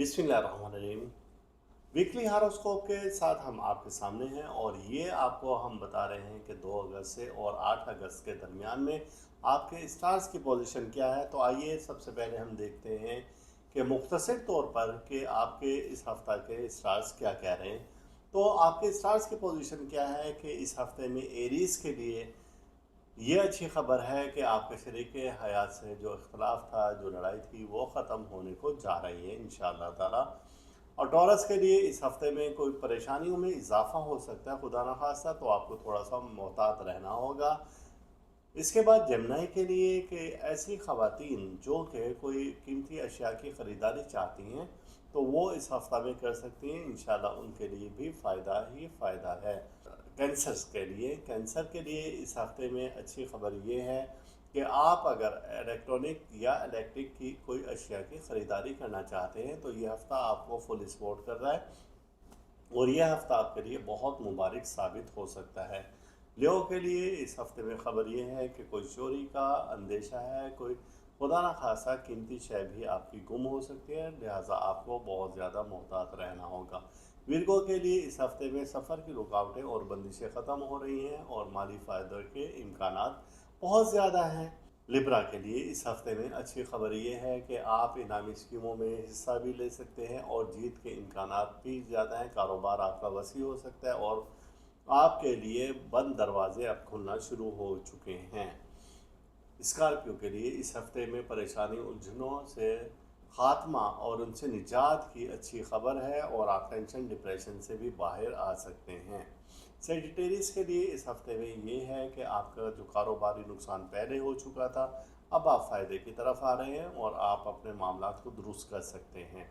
बिस्मिल्लाहिर्रहमानिर्रहीम। Weekly horoscope के साथ हम आपके सामने हैं और ये आपको हम बता रहे हैं कि 2 अगस्त से और 8 अगस्त के दरमियान में आपके स्टार्स की पोजीशन क्या है। तो आइए सबसे पहले हम देखते हैं कि मुख्तसर तौर पर कि आपके इस हफ्ता के स्टार्स क्या कह रहे हैं। तो आपके स्टार्स की पोजीशन क्या है कि इस हफ्ते में एरीज के लिए ये अच्छी खबर है कि आपके शरीक हयात से जो इख्तलाफ था, जो लड़ाई थी, वो ख़त्म होने को जा रही है इंशाअल्लाह ताला। और टॉरस के लिए इस हफ्ते में कोई परेशानियों में इजाफा हो सकता है खुदा न खास्ता, तो आपको थोड़ा सा मोहतात रहना होगा। इसके बाद जमनाई के लिए कि ऐसी ख़वातीन जो कि कोई कीमती अशिया की ख़रीदारी चाहती हैं, तो वो इस हफ्ता में कर सकती हैं। इंशाल्लाह उनके लिए भी फ़ायदा ही फ़ायदा है। कैंसर के लिए इस हफ्ते में अच्छी खबर ये है कि आप अगर इलेक्ट्रॉनिक या इलेक्ट्रिक की कोई अशिया की ख़रीदारी करना चाहते हैं, तो ये हफ़्ता आपको फुल सपोर्ट कर रहा है और यह हफ़्ता आपके लिए बहुत मुबारक साबित हो सकता है। लियो के लिए इस हफ़्ते में ख़बर यह है कि कोई चोरी का अंदेशा है, कोई खुदा न खासा कीमती शय भी आपकी गुम हो सकती है, लिहाजा आपको बहुत ज़्यादा मोहतात रहना होगा। विरगो के लिए इस हफ़्ते में सफ़र की रुकावटें और बंदिशें ख़त्म हो रही हैं और माली फ़ायदे के इम्कानात बहुत ज़्यादा हैं। लिब्रा के लिए इस हफ्ते में अच्छी खबर ये है कि आप इनामी स्कीमों में हिस्सा भी ले सकते हैं और जीत के इम्कानात भी ज़्यादा हैं। कारोबार आपका वसी हो सकता है और आपके लिए बंद दरवाजे अब खुलना शुरू हो चुके हैं। स्कॉर्पियो के लिए इस हफ्ते में परेशानी उलझनों से खात्मा और उनसे निजात की अच्छी खबर है और आप टेंशन डिप्रेशन से भी बाहर आ सकते हैं। सेजिटेरियस के लिए इस हफ्ते में ये है कि आपका जो कारोबारी नुकसान पहले हो चुका था, अब आप फ़ायदे की तरफ आ रहे हैं और आप अपने मामलात को दुरुस्त कर सकते हैं।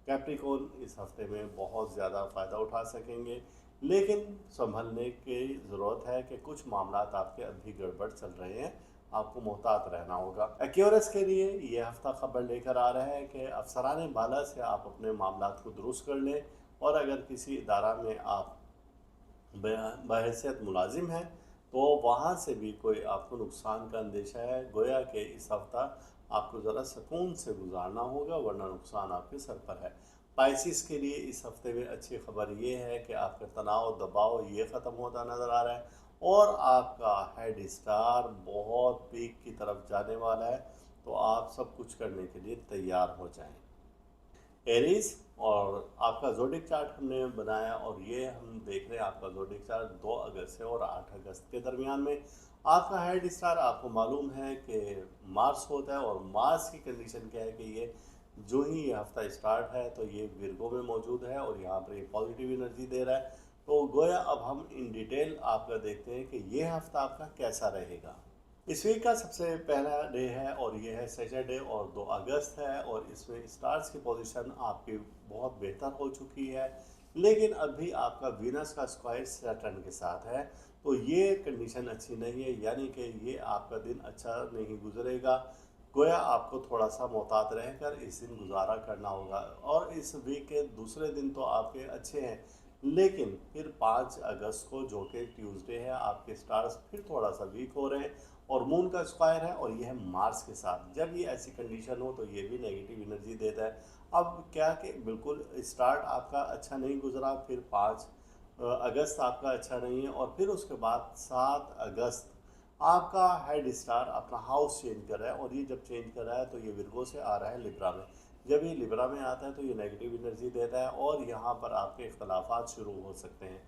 कैप्रिकॉर्न इस हफ्ते में बहुत ज़्यादा फ़ायदा उठा सकेंगे, लेकिन संभलने की ज़रूरत है कि कुछ मामलात आपके अभी गड़बड़ चल रहे हैं, आपको मोहतात रहना होगा। एक्यूरस के लिए ये हफ्ता खबर लेकर आ रहा है कि अफसरान बाला से आप अपने मामलात को दुरुस्त कर लें और अगर किसी इदारा में आप बहैसियत मुलाजिम है, तो वहाँ से भी कोई आपको नुकसान का अंदेशा है। गोया कि इस हफ्ता आपको ज़रा सुकून से गुजारना होगा, वरना नुकसान आपके सर पर है। पाइसिस के लिए इस हफ्ते में अच्छी खबर ये है कि आपका तनाव दबाव ये ख़त्म होता नज़र आ रहा है और आपका हेड स्टार बहुत पीक की तरफ जाने वाला है, तो आप सब कुछ करने के लिए तैयार हो जाएं। एरीज और आपका ज़ोडिक चार्ट हमने बनाया और ये हम देख रहे हैं आपका ज़ोडिक चार्ट 2 अगस्त से और 8 अगस्त के दरमियान में। आपका हेड स्टार आपको मालूम है कि मार्स होता है और मार्स की कंडीशन क्या है कि ये जो ही ये हफ्ता स्टार्ट है तो ये विर्गो में मौजूद है और यहाँ पर ये पॉजिटिव एनर्जी दे रहा है। तो गोया अब हम इन डिटेल आपका देखते हैं कि ये हफ्ता आपका कैसा रहेगा। इस वीक का सबसे पहला डे है और ये है सैटरडे और 2 अगस्त है और इसमें स्टार्स की पोजीशन आपकी बहुत बेहतर हो चुकी है, लेकिन अभी आपका वीनस का स्क्वायर सैटर्न के साथ है, तो ये कंडीशन अच्छी नहीं है, यानी कि ये आपका दिन अच्छा नहीं गुजरेगा। गोया आपको थोड़ा सा मोहतात रहकर इस दिन गुजारा करना होगा और इस वीक के दूसरे दिन तो आपके अच्छे हैं, लेकिन फिर 5 अगस्त को जो कि ट्यूसडे है, आपके स्टार्स फिर थोड़ा सा वीक हो रहे हैं और मून का स्क्वायर है और ये है मार्स के साथ। जब ये ऐसी कंडीशन हो तो ये भी नेगेटिव एनर्जी देता है। अब क्या कि बिल्कुल स्टार्ट आपका अच्छा नहीं गुजरा, फिर 5 अगस्त आपका अच्छा नहीं है और फिर उसके बाद 7 अगस्त आपका हेड स्टार अपना हाउस चेंज कर रहा है और ये जब चेंज कर रहा है तो ये विर्गो से आ रहा है लिब्रा में। जब ये लिब्रा में आता है तो ये नेगेटिव एनर्जी देता है और यहाँ पर आपके इख्तलाफात शुरू हो सकते हैं।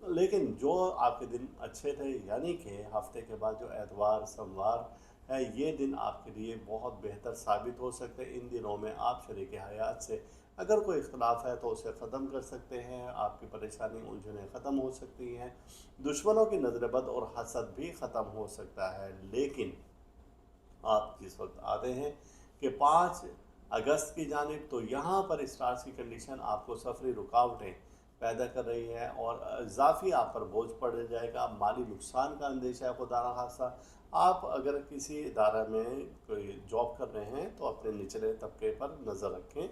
लेकिन जो आपके दिन अच्छे थे, यानी कि हफ्ते के बाद जो एतवार सोमवार है, ये दिन आपके लिए बहुत बेहतर साबित हो सकते हैं। इन दिनों में आप शरीक हयात से अगर कोई इख्तलाफ है तो उसे ख़त्म कर सकते हैं, आपकी परेशानी उलझनें ख़त्म हो सकती हैं, दुश्मनों की नज़र बद और हसद भी ख़त्म हो सकता है। लेकिन आप जिस वक्त आते हैं कि 5 अगस्त की जानिब, तो यहाँ पर स्टार्स की कंडीशन आपको सफरी रुकावटें पैदा कर रही है और इजाफी आप पर बोझ पड़ जाएगा। माली नुकसान का अंदेशा है खुदा न खास्ता। आप अगर किसी इदारा में कोई जॉब कर रहे हैं तो अपने निचले तबके पर नज़र रखें,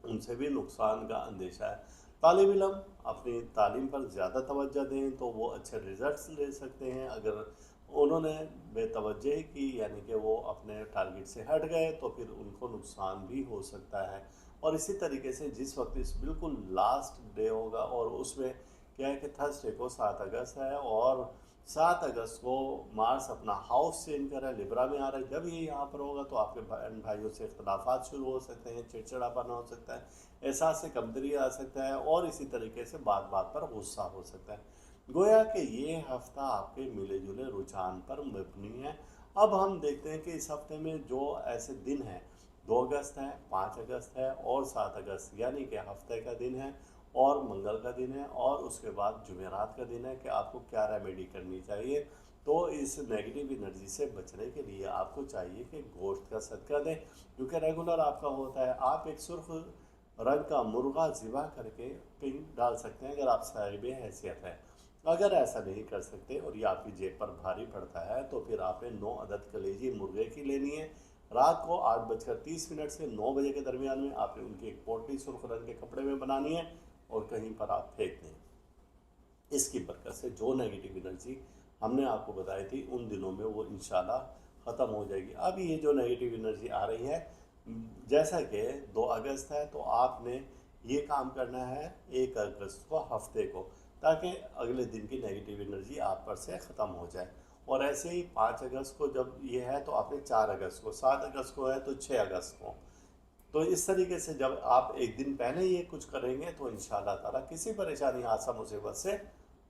उनसे भी नुकसान का अंदेशा है। तालिब इल्म अपनी तालीम पर ज़्यादा तवज्जो दें तो वो अच्छे रिज़ल्ट्स ले सकते हैं। अगर उन्होंने बेतवज्जही की, यानी कि वो अपने टारगेट से हट गए, तो फिर उनको नुकसान भी हो सकता है। और इसी तरीके से जिस वक्त इस बिल्कुल लास्ट डे होगा, और उसमें क्या है कि थर्सडे को 7 अगस्त है, और 7 अगस्त को मार्स अपना हाउस चेंज कर रहा है, लिब्रा में आ रहा है। जब ये यहाँ पर होगा तो आपके बहन भाइयों से इख्तलाफात शुरू हो सकते हैं, चिड़चिड़ापन हो सकता है, एहसास से कमतरी आ सकता है, और इसी तरीके से बात बात पर गुस्सा हो सकता है। गोया कि ये हफ्ता आपके मिले जुले रुझान पर मबनी है। अब हम देखते हैं कि इस हफ्ते में जो ऐसे दिन हैं, 2 अगस्त है, 5 अगस्त है और 7 अगस्त, यानी कि हफ्ते का दिन है और मंगल का दिन है, और उसके बाद जुमेरात का दिन है कि आपको क्या रेमेडी करनी चाहिए। तो इस नेगेटिव एनर्जी से बचने के लिए आपको चाहिए कि गोश्त का सदका दें, क्योंकि रेगुलर आपका होता है। आप एक सुर्ख रंग का मुर्गा ज़िबा करके पिंग डाल सकते हैं अगर आप साहिब हैसियत हैं। अगर ऐसा नहीं कर सकते और ये आपकी जेब पर भारी पड़ता है, तो फिर आपने 9 अदद कलेजी मुर्गे की लेनी है। रात को 8:30 से 9 बजे के दरमियान में आपने उनकी एक पोटली सुर्ख रंग के कपड़े में बनानी है और कहीं पर आप फेंक दें। इसकी बरकत से जो नेगेटिव एनर्जी हमने आपको बताई थी उन दिनों में वो इंशाल्लाह ख़त्म हो जाएगी। अब ये जो नेगेटिव एनर्जी आ रही है, जैसा कि 2 अगस्त है, तो आपने ये काम करना है 1 अगस्त को हफ्ते को, ताकि अगले दिन की नेगेटिव एनर्जी आप पर से ख़त्म हो जाए। और ऐसे ही 5 अगस्त को जब ये है तो आपने 4 अगस्त को, 7 अगस्त को है तो 6 अगस्त को। तो इस तरीके से जब आप एक दिन पहले ये कुछ करेंगे तो इंशाल्लाह ताला किसी परेशानी हादसा मुसीबत से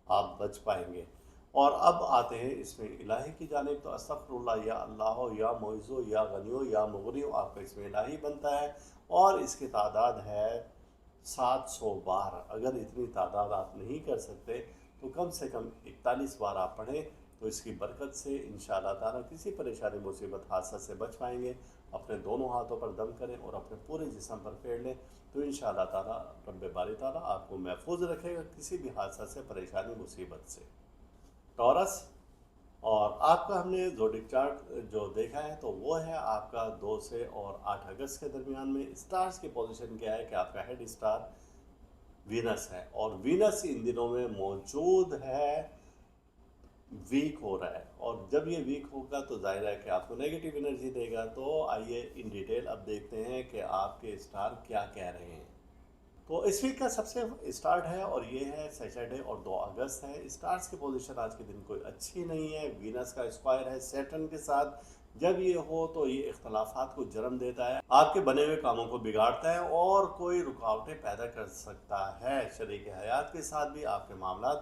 आप बच पाएंगे। और अब आते हैं इसमें इलाही की जानिब, तो अस्तगफिरुल्लाह या अल्लाह या मोइज़ो या गनियो या मुगनियो आपका इसमें इलाही बनता है, और इसकी तादाद है 712। अगर इतनी तादाद आप नहीं कर सकते तो कम से कम 41 बार आप पढ़ें, तो इसकी बरकत से इंशाअल्लाह ताला किसी परेशानी मुसीबत हादसा से बच पाएंगे। अपने दोनों हाथों पर दम करें और अपने पूरे जिस्म पर फेर लें, तो इंशाअल्लाह ताला रब्बे बारी ताला आपको महफूज रखेगा किसी भी हादसा से, परेशानी मुसीबत से। टॉरस, और आपका हमने ज़ोडिक चार्ट जो देखा है तो वो है आपका 2 से और 8 अगस्त के दरमियान में। स्टार्स की पोजीशन क्या है कि आपका हेड स्टार वीनस है, और वीनस इन दिनों में मौजूद है, वीक हो रहा है। और जब ये वीक होगा तो जाहिर है कि आपको नेगेटिव एनर्जी देगा। तो आइए इन डिटेल अब देखते हैं कि आपके स्टार क्या कह रहे हैं। तो इस वीक का सबसे स्टार्ट है और ये है सैटरडे, और 2 अगस्त है। स्टार्स की पोजीशन आज के दिन कोई अच्छी नहीं है। वीनस का स्क्वायर है सैटर्न के साथ। जब ये हो तो ये इख्तलाफात को जन्म देता है, आपके बने हुए कामों को बिगाड़ता है और कोई रुकावटें पैदा कर सकता है। शरीक हयात के साथ भी आपके मामला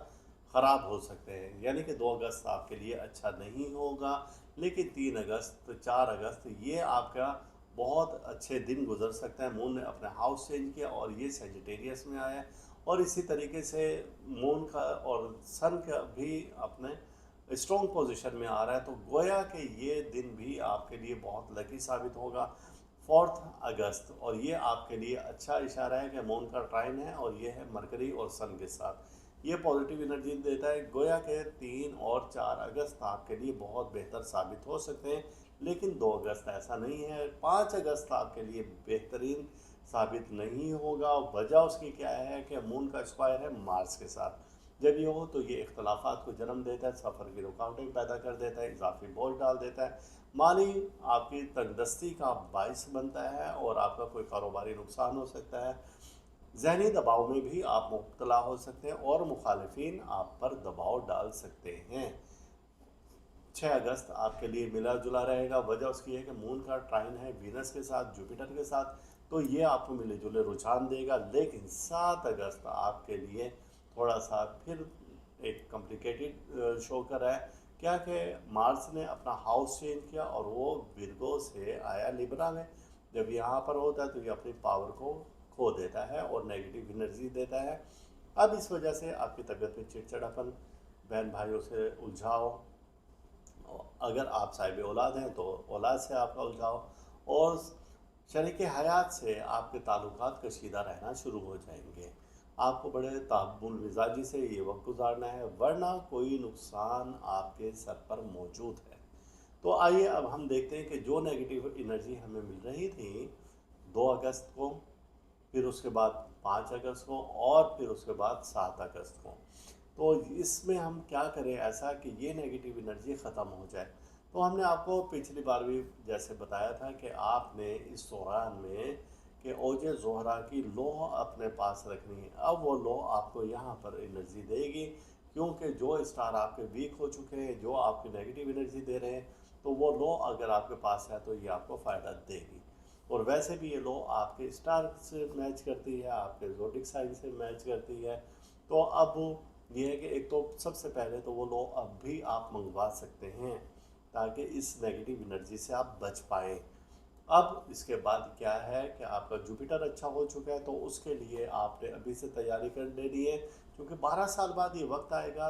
ख़राब हो सकते हैं, यानी कि 2 अगस्त आपके लिए अच्छा नहीं होगा। लेकिन 3 अगस्त 4 अगस्त ये आपका बहुत अच्छे दिन गुजर सकते हैं। मून ने अपने हाउस चेंज किया और ये सेजिटेरियस में आया है, और इसी तरीके से मून का और सन का भी अपने स्ट्रॉन्ग पोजीशन में आ रहा है। तो गोया कि ये दिन भी आपके लिए बहुत लकी साबित होगा 4 अगस्त, और ये आपके लिए अच्छा इशारा है कि मून का ट्राइन है और ये है मरकरी और सन के साथ। ये पॉजिटिव एनर्जी देता है। गोया के 3 और 4 अगस्त आपके लिए बहुत बेहतर साबित हो सकते हैं, लेकिन 2 अगस्त ऐसा नहीं है। 5 अगस्त आपके लिए बेहतरीन साबित नहीं होगा। वजह उसकी क्या है कि मून का स्क्वायर है मार्स के साथ। जब ये हो तो ये इख्तलाफात को जन्म देता है, सफ़र की रुकावटें पैदा कर देता है, इजाफी बोझ डाल देता है, माली आपकी तंगदस्ती का बाइस बनता है, और आपका कोई कारोबारी नुकसान हो सकता है। जहनी दबाव में भी आप मुब्तला हो सकते हैं और मुखालिफिन आप पर दबाव डाल सकते हैं। 6 अगस्त आपके लिए मिला जुला रहेगा। वजह उसकी है कि मून का ट्राइन है वीनस के साथ, जुपिटर के साथ, तो ये आपको मिले जुले रुझान देगा। लेकिन 7 अगस्त आपके लिए थोड़ा सा फिर एक कॉम्प्लिकेटेड शो कर रहा है। क्या कि मार्स ने अपना हाउस चेंज किया और वो विर्गो से आया लिब्रा में। जब यहाँ पर होता है तो ये अपनी पावर को खो देता है और नेगेटिव एनर्जी देता है। अब इस वजह से आपकी तबीयत में चिड़चिड़ापन, बहन भाइयों से उलझाव, अगर आप साहिब औलाद हैं तो औलाद से आपका उलझाव, और शरीक हयात से आपके ताल्लुकात कशीदा रहना शुरू हो जाएंगे। आपको बड़े तहब्बुल मिजाजी से ये वक्त गुजारना है, वरना कोई नुकसान आपके सर पर मौजूद है। तो आइए अब हम देखते हैं कि जो नेगेटिव एनर्जी हमें मिल रही थी 2 अगस्त को, फिर उसके बाद 5 अगस्त को, और फिर उसके बाद 7 अगस्त को, तो इसमें हम क्या करें ऐसा कि ये नेगेटिव एनर्जी ख़त्म हो जाए। तो हमने आपको पिछली बार भी जैसे बताया था कि आपने इस दौरान में कि ओजे ज़ोहरा की लौह अपने पास रखनी है। अब वो लौह आपको यहाँ पर एनर्जी देगी, क्योंकि जो स्टार आपके वीक हो चुके हैं, जो आपकी नेगेटिव एनर्जी दे रहे हैं, तो वो लौह अगर आपके पास है तो ये आपको फ़ायदा देगी। और वैसे भी ये लौह आपके स्टार से मैच करती है, आपके ज़ोडिक साइन से मैच करती है। तो अब ये है कि एक तो सबसे पहले तो वो लौह अब भी आप मंगवा सकते हैं, ताकि इस नेगेटिव एनर्जी से आप बच पाएँ। अब इसके बाद क्या है कि आपका जुपिटर अच्छा हो चुका है, तो उसके लिए आपने अभी से तैयारी कर लेनी है, क्योंकि 12 साल बाद ये वक्त आएगा।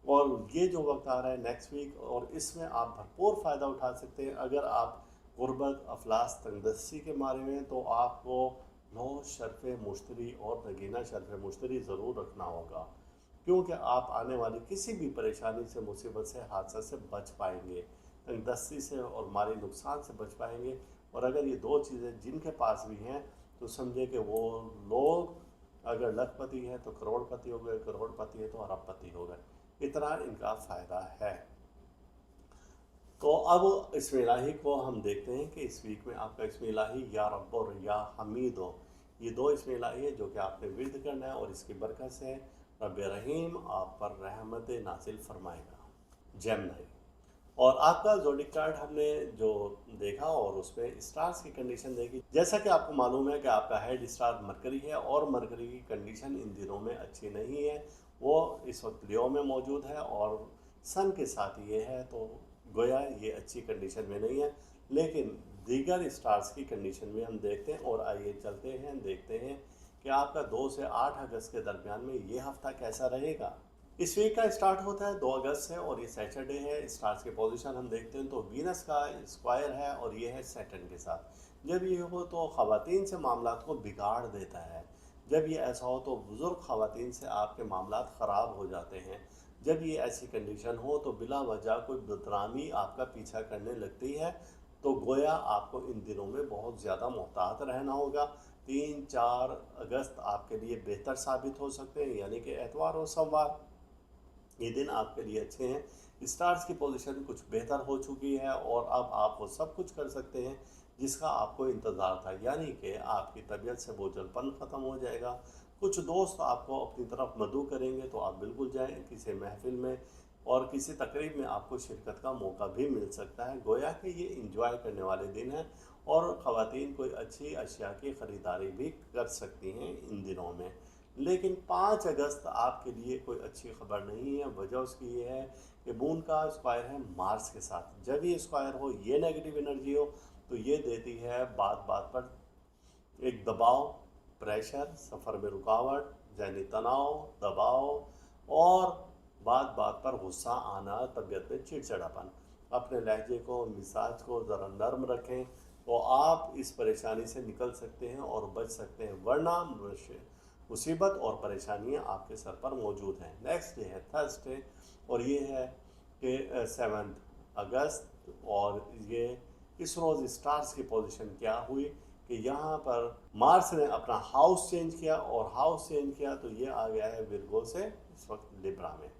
और ये जो वक्त आ रहा है नेक्स्ट वीक, और इसमें आप भरपूर फ़ायदा उठा सकते हैं। अगर आप गुर्बत, अफलास, तंगदस्ती के मारे में, तो आपको नो शर्फ़ मुश्तरी और नगीना शर्फ़ मुश्तरी ज़रूर रखना होगा, क्योंकि आप आने वाली किसी भी परेशानी से, मुसीबत से, हादसा से बच पाएंगे, तंगदस्ती से और माली नुकसान से बच पाएंगे। और अगर ये दो चीज़ें जिनके पास भी हैं, तो समझे कि वो लोग अगर लखपति है तो करोड़पति हो गए, करोड़पति है तो अरबपति हो गए। इतना इनका फ़ायदा है। तो अब इसमें इलाही को हम देखते हैं कि इस वीक में आपका इसमें इलाही या रब और या हमीद हो, ये दो इसमें इलाही है जो कि आपने विरद करना है, और इसकी बरकत से रब रहीम आप पर रहमत नासिल फरमाएगा। जेमिनी। और आपका ज़ोडिक चार्ट हमने जो देखा, और उसमें स्टार्स की कंडीशन देखी। जैसा कि आपको मालूम है कि आपका हेड स्टार मरकरी है, और मरकरी की कंडीशन इन दिनों में अच्छी नहीं है। वो इस वक्त लियो में मौजूद है और सन के साथ ये है, तो गोया ये अच्छी कंडीशन में नहीं है। लेकिन दीगर स्टार्स की कंडीशन में हम देखते हैं, और आइए चलते हैं देखते हैं कि आपका 2 से 8 अगस्त के दरमियान में ये हफ्ता कैसा रहेगा। इस वीक का स्टार्ट होता है 2 अगस्त से, और ये सैटरडे है। स्टार्स की पोजीशन हम देखते हैं तो वीनस का स्क्वायर है, और ये है सैटर्न के साथ। जब ये हो तो ख़वातीन से मामलात को बिगाड़ देता है। जब ये ऐसा हो तो बुज़ुर्ग ख़वातीन से आपके मामलात ख़राब हो जाते हैं। जब ये ऐसी कंडीशन हो तो बिला वजह कोई बदनामी आपका पीछा करने लगती है। तो गोया आपको इन दिनों में बहुत ज़्यादा मोहतात रहना होगा। 3-4 अगस्त आपके लिए बेहतर साबित हो सकते हैं, यानी कि एतवार और सोमवार ये दिन आपके लिए अच्छे हैं। स्टार्स की पोजीशन कुछ बेहतर हो चुकी है, और अब आप वो सब कुछ कर सकते हैं जिसका आपको इंतज़ार था, यानी कि आपकी तबीयत से बोझलपन ख़त्म हो जाएगा। कुछ दोस्त आपको अपनी तरफ मदऊ करेंगे, तो आप बिल्कुल जाएं किसी महफिल में, और किसी तकरीब में आपको शिरकत का मौका भी मिल सकता है। गोया कि ये इंजॉय करने वाले दिन हैं, और ख़वातीन कोई अच्छी अशिया की ख़रीदारी भी कर सकती हैं इन दिनों में। लेकिन 5 अगस्त आपके लिए कोई अच्छी खबर नहीं है। वजह उसकी ये है कि मून का स्क्वायर है मार्स के साथ। जब ये स्क्वायर हो, ये नेगेटिव एनर्जी हो, तो ये देती है बात बात पर एक दबाव, प्रेशर, सफ़र में रुकावट, ज़हनी तनाव, दबाव, और बात बात पर गुस्सा आना, तबीयत में चिड़चिड़ापन। अपने लहजे को, मिजाज को ज़रा नर्म रखें, तो आप इस परेशानी से निकल सकते हैं और बच सकते हैं। वरना मुसीबत और परेशानियां आपके सर पर मौजूद हैं। नेक्स्ट डे है थर्सडे, और ये है कि 7 अगस्त, और ये इस रोज़ स्टार्स की पोजीशन क्या हुई कि यहाँ पर मार्स ने अपना हाउस चेंज किया, और हाउस चेंज किया तो ये आ गया है विर्गो से इस वक्त लिब्रा में।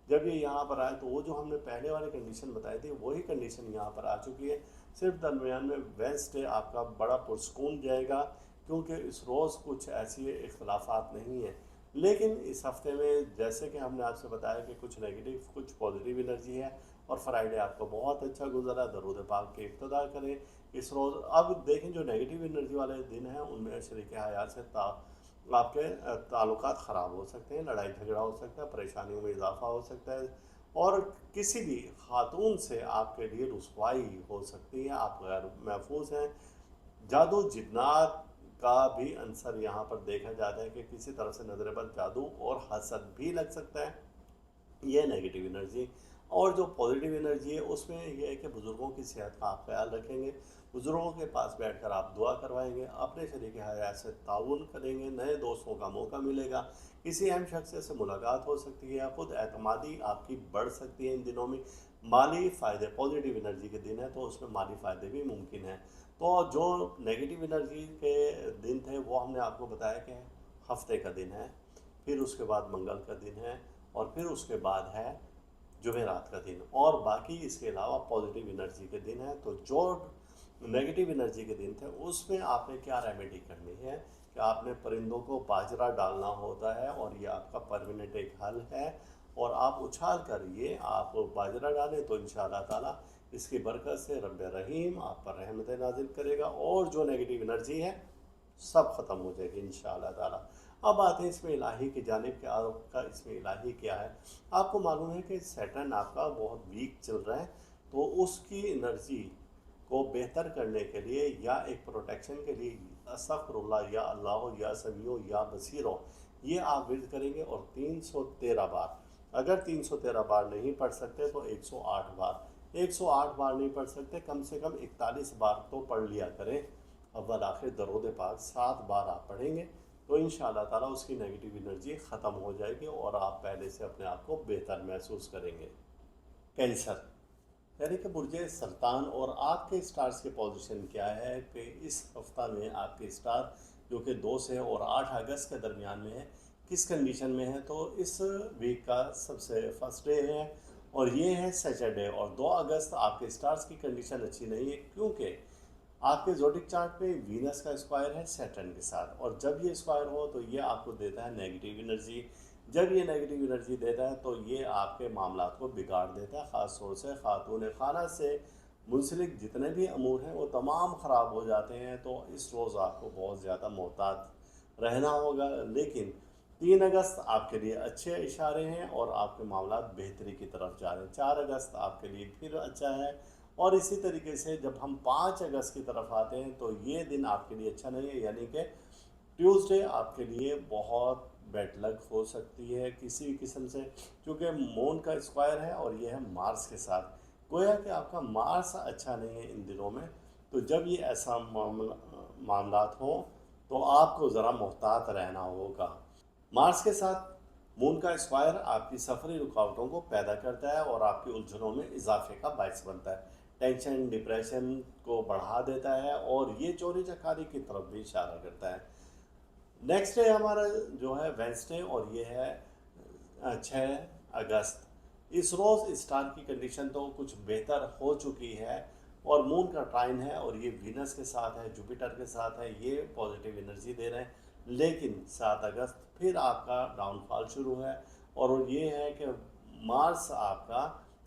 जब ये यहाँ पर आए तो वो जो हमने पहले वाली कंडीशन बताई थी, वही कंडीशन यहाँ पर आ चुकी है। सिर्फ दरमियान में वेंसडे आपका बड़ा पुरस्कून जाएगा, क्योंकि इस रोज़ कुछ ऐसी इख्तलाफात नहीं है। लेकिन इस हफ्ते में जैसे कि हमने आपसे बताया कि कुछ नेगेटिव कुछ पॉजिटिव एनर्जी है, और फ्राइडे आपको बहुत अच्छा गुजरा। दरूद पाक की इब्तिदा करें इस रोज़। अब देखें जो नेगेटिव एनर्जी वाले दिन हैं, उनमें शरीक हयात से आपके ताल्लुकात ख़राब हो सकते हैं, लड़ाई झगड़ा हो सकता है, परेशानियों में इजाफा हो सकता है, और किसी भी खातून से आपके लिए रुसवाई हो सकती है। आप गैर महफूज हैं। जादू जिन्नात का भी अंसर यहाँ पर देखा जाता है कि किसी तरह से नज़र बद, जादू और हसद भी लग सकता है। ये नेगेटिव एनर्जी। और जो पॉजिटिव एनर्जी है उसमें यह है कि बुज़ुर्गों की सेहत का आप ख्याल रखेंगे, बुज़ुर्गों के पास बैठकर आप दुआ करवाएंगे, अपने शरीक हयात से ताउन करेंगे, नए दोस्तों का मौका मिलेगा, किसी अहम शख्स से मुलाकात हो सकती है, ख़ुद एतमादी आपकी बढ़ सकती है इन दिनों में। माली फ़ायदे, पॉजिटिव एनर्जी के दिन है तो उसमें माली फ़ायदे भी मुमकिन हैं। तो जो नेगेटिव एनर्जी के दिन थे वो हमने आपको बताया कि हफ्ते का दिन है, फिर उसके बाद मंगल का दिन है, और फिर उसके बाद है जुमेरात का दिन, और बाकी इसके अलावा पॉजिटिव एनर्जी के दिन है। तो जो नेगेटिव एनर्जी के दिन थे, उसमें आपने क्या रेमेडी करनी है कि आपने परिंदों को बाजरा डालना होता है, और ये आपका परमानेंट एक हल है। और आप उछाल कर ये आप बाजरा डालें तो इंशाअल्लाह ताला इसकी बरकत से रब रहीम आप पर रहमत नाजिल करेगा, और जो नेगेटिव एनर्जी है सब ख़त्म हो जाएगी इंशाअल्लाह ताला। अब आते हैं इसमें इलाही की जानिब कि आपका इसमें इलाही क्या है। आपको मालूम है कि सैटर्न आपका बहुत वीक चल रहा है, तो उसकी एनर्जी को बेहतर करने के लिए या एक प्रोटेक्शन के लिए अस्तगफिरुल्लाह या अल्लाह या समीओ या बसीरो, ये आप विर्द करेंगे, और 313 बार। अगर 313 बार नहीं पढ़ सकते तो 108 बार। 108 बार नहीं पढ़ सकते, कम से कम 41 बार तो पढ़ लिया करें। अव्वल आखिर दरूद पाक 7 बार आप पढ़ेंगे तो इंशाअल्लाह ताला उसकी नेगेटिव एनर्जी ख़त्म हो जाएगी, और आप पहले से अपने आप को बेहतर महसूस करेंगे। कैंसर यानी कि बुर्जे सरतान, और आपके स्टार्स की पोजीशन क्या है कि इस हफ्ता में आपके स्टार जो कि 2 से और 8 अगस्त के दरमियान में है, किस कंडीशन में है। तो इस वीक का सबसे फर्स्ट डे है, और ये है सैटरडे, और 2 अगस्त आपके स्टार्स की कंडीशन अच्छी नहीं है, क्योंकि आपके ज़ोडिक चार्ट में वीनस का स्क्वायर है सैटर्न के साथ, और जब ये स्क्वायर हो तो ये आपको देता है नेगेटिव एनर्जी। जब ये नेगेटिव एनर्जी देता है तो ये आपके मामलात को बिगाड़ देता है, ख़ास तौर से खातून खाना से मुंसलिक जितने भी अमूर हैं वो तमाम ख़राब हो जाते हैं। तो इस रोज़ आपको बहुत ज़्यादा मोहतात रहना होगा। लेकिन 3 अगस्त आपके लिए अच्छे इशारे हैं, और आपके मामलात बेहतरी की तरफ जा रहे हैं। 4 अगस्त आपके लिए फिर अच्छा है, और इसी तरीके से जब हम 5 अगस्त की तरफ आते हैं तो ये दिन आपके लिए अच्छा नहीं है, यानी कि ट्यूसडे आपके लिए बहुत बैड लक हो सकती है किसी भी किस्म से, क्योंकि मून का स्क्वायर है और ये है मार्स के साथ। गोया कि आपका मार्स अच्छा नहीं है इन दिनों में। तो जब ये ऐसा मामलात हों तो आपको ज़रा मोहतात रहना होगा। मार्स के साथ मून का स्क्वायर आपकी सफरी रुकावटों को पैदा करता है, और आपकी उलझनों में इजाफे का बायस बनता है। टेंशन डिप्रेशन को बढ़ा देता है, और ये चोरी चकारी की तरफ भी इशारा करता है। नेक्स्ट डे हमारा जो है वेंसडे, और ये है 6 अगस्त। इस रोज़ स्टार की कंडीशन तो कुछ बेहतर हो चुकी है, और मून का ट्राइन है, और ये वीनस के साथ है, जुपिटर के साथ है, ये पॉजिटिव एनर्जी दे रहे हैं। लेकिन 7 अगस्त फिर आपका डाउनफॉल शुरू है, और ये है कि मार्स आपका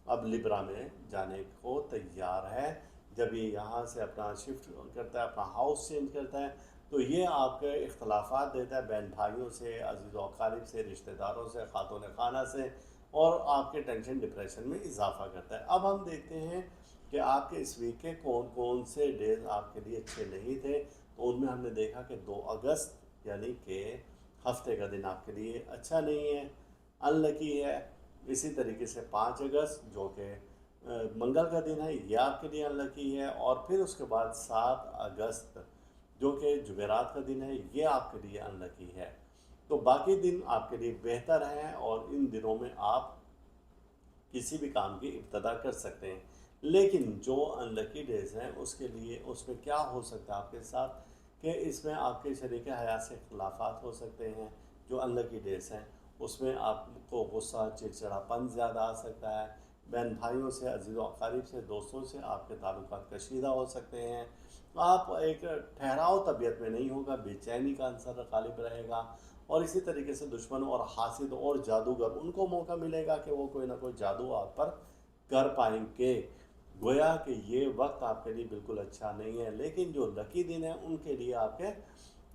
अब लिब्रा में जाने को तैयार है। जब ये यहाँ से अपना शिफ्ट करता है, अपना हाउस चेंज करता है, तो ये आपके इख्तलाफात देता है बहन भाइयों से, अजीज़ व अक़ारिब से, रिश्तेदारों से, खातून खाना से, और आपके टेंशन डिप्रेशन में इजाफा करता है। अब हम देखते हैं कि आपके इस वीक के कौन कौन से डेज आपके लिए अच्छे नहीं थे। तो उनमें हमने देखा कि 2 अगस्त यानी कि हफ्ते का दिन आपके लिए अच्छा नहीं है, अनलकी है। इसी तरीके से 5 अगस्त जो कि मंगल का दिन है, ये आपके लिए अनलकी है। और फिर उसके बाद 7 अगस्त जो कि जुमेरात का दिन है, ये आपके लिए अनलकी है। तो बाकी दिन आपके लिए बेहतर हैं, और इन दिनों में आप किसी भी काम की इब्तदा कर सकते हैं। लेकिन जो अनलकी डेज़ हैं उसके लिए उसमें क्या हो सकता है आपके साथ कि इसमें आपके शरीक हयात से इख्तलाफात हो सकते हैं। जो अनलकी डेज़ हैं उसमें आपको गुस्सा चिड़चिड़ापन ज़्यादा आ सकता है। बहन भाइयों से, अजीज़ व अक़ारिब से, दोस्तों से आपके ताल्लुकात कशीदा हो सकते हैं। आप एक ठहराव तबीयत में नहीं होगा, बेचैनी का अंसर गालिब रहेगा। और इसी तरीके से दुश्मन और हासिद और जादूगर उनको मौका मिलेगा कि वो कोई ना कोई जादू आप पर कर पाएंगे। गोया कि ये वक्त आपके लिए बिल्कुल अच्छा नहीं है। लेकिन जो लकी दिन है उनके लिए आपके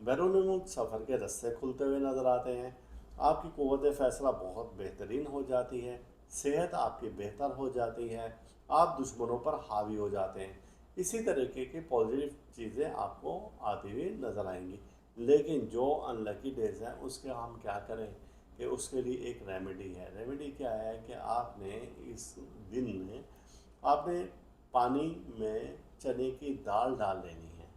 बैरून मुल्क सफ़र के रास्ते खुलते हुए नज़र आते हैं। आपकी क़ुव्वत फ़ैसला बहुत बेहतरीन हो जाती है, सेहत आपकी बेहतर हो जाती है, आप दुश्मनों पर हावी हो जाते हैं। इसी तरीके की पॉजिटिव चीज़ें आपको आती हुई नज़र आएंगी। लेकिन जो अनलकी डेज़ हैं उसके हम क्या करें कि उसके लिए एक रेमेडी है। रेमेडी क्या है कि आपने इस दिन में आपने पानी में चने की दाल डाल लेनी है,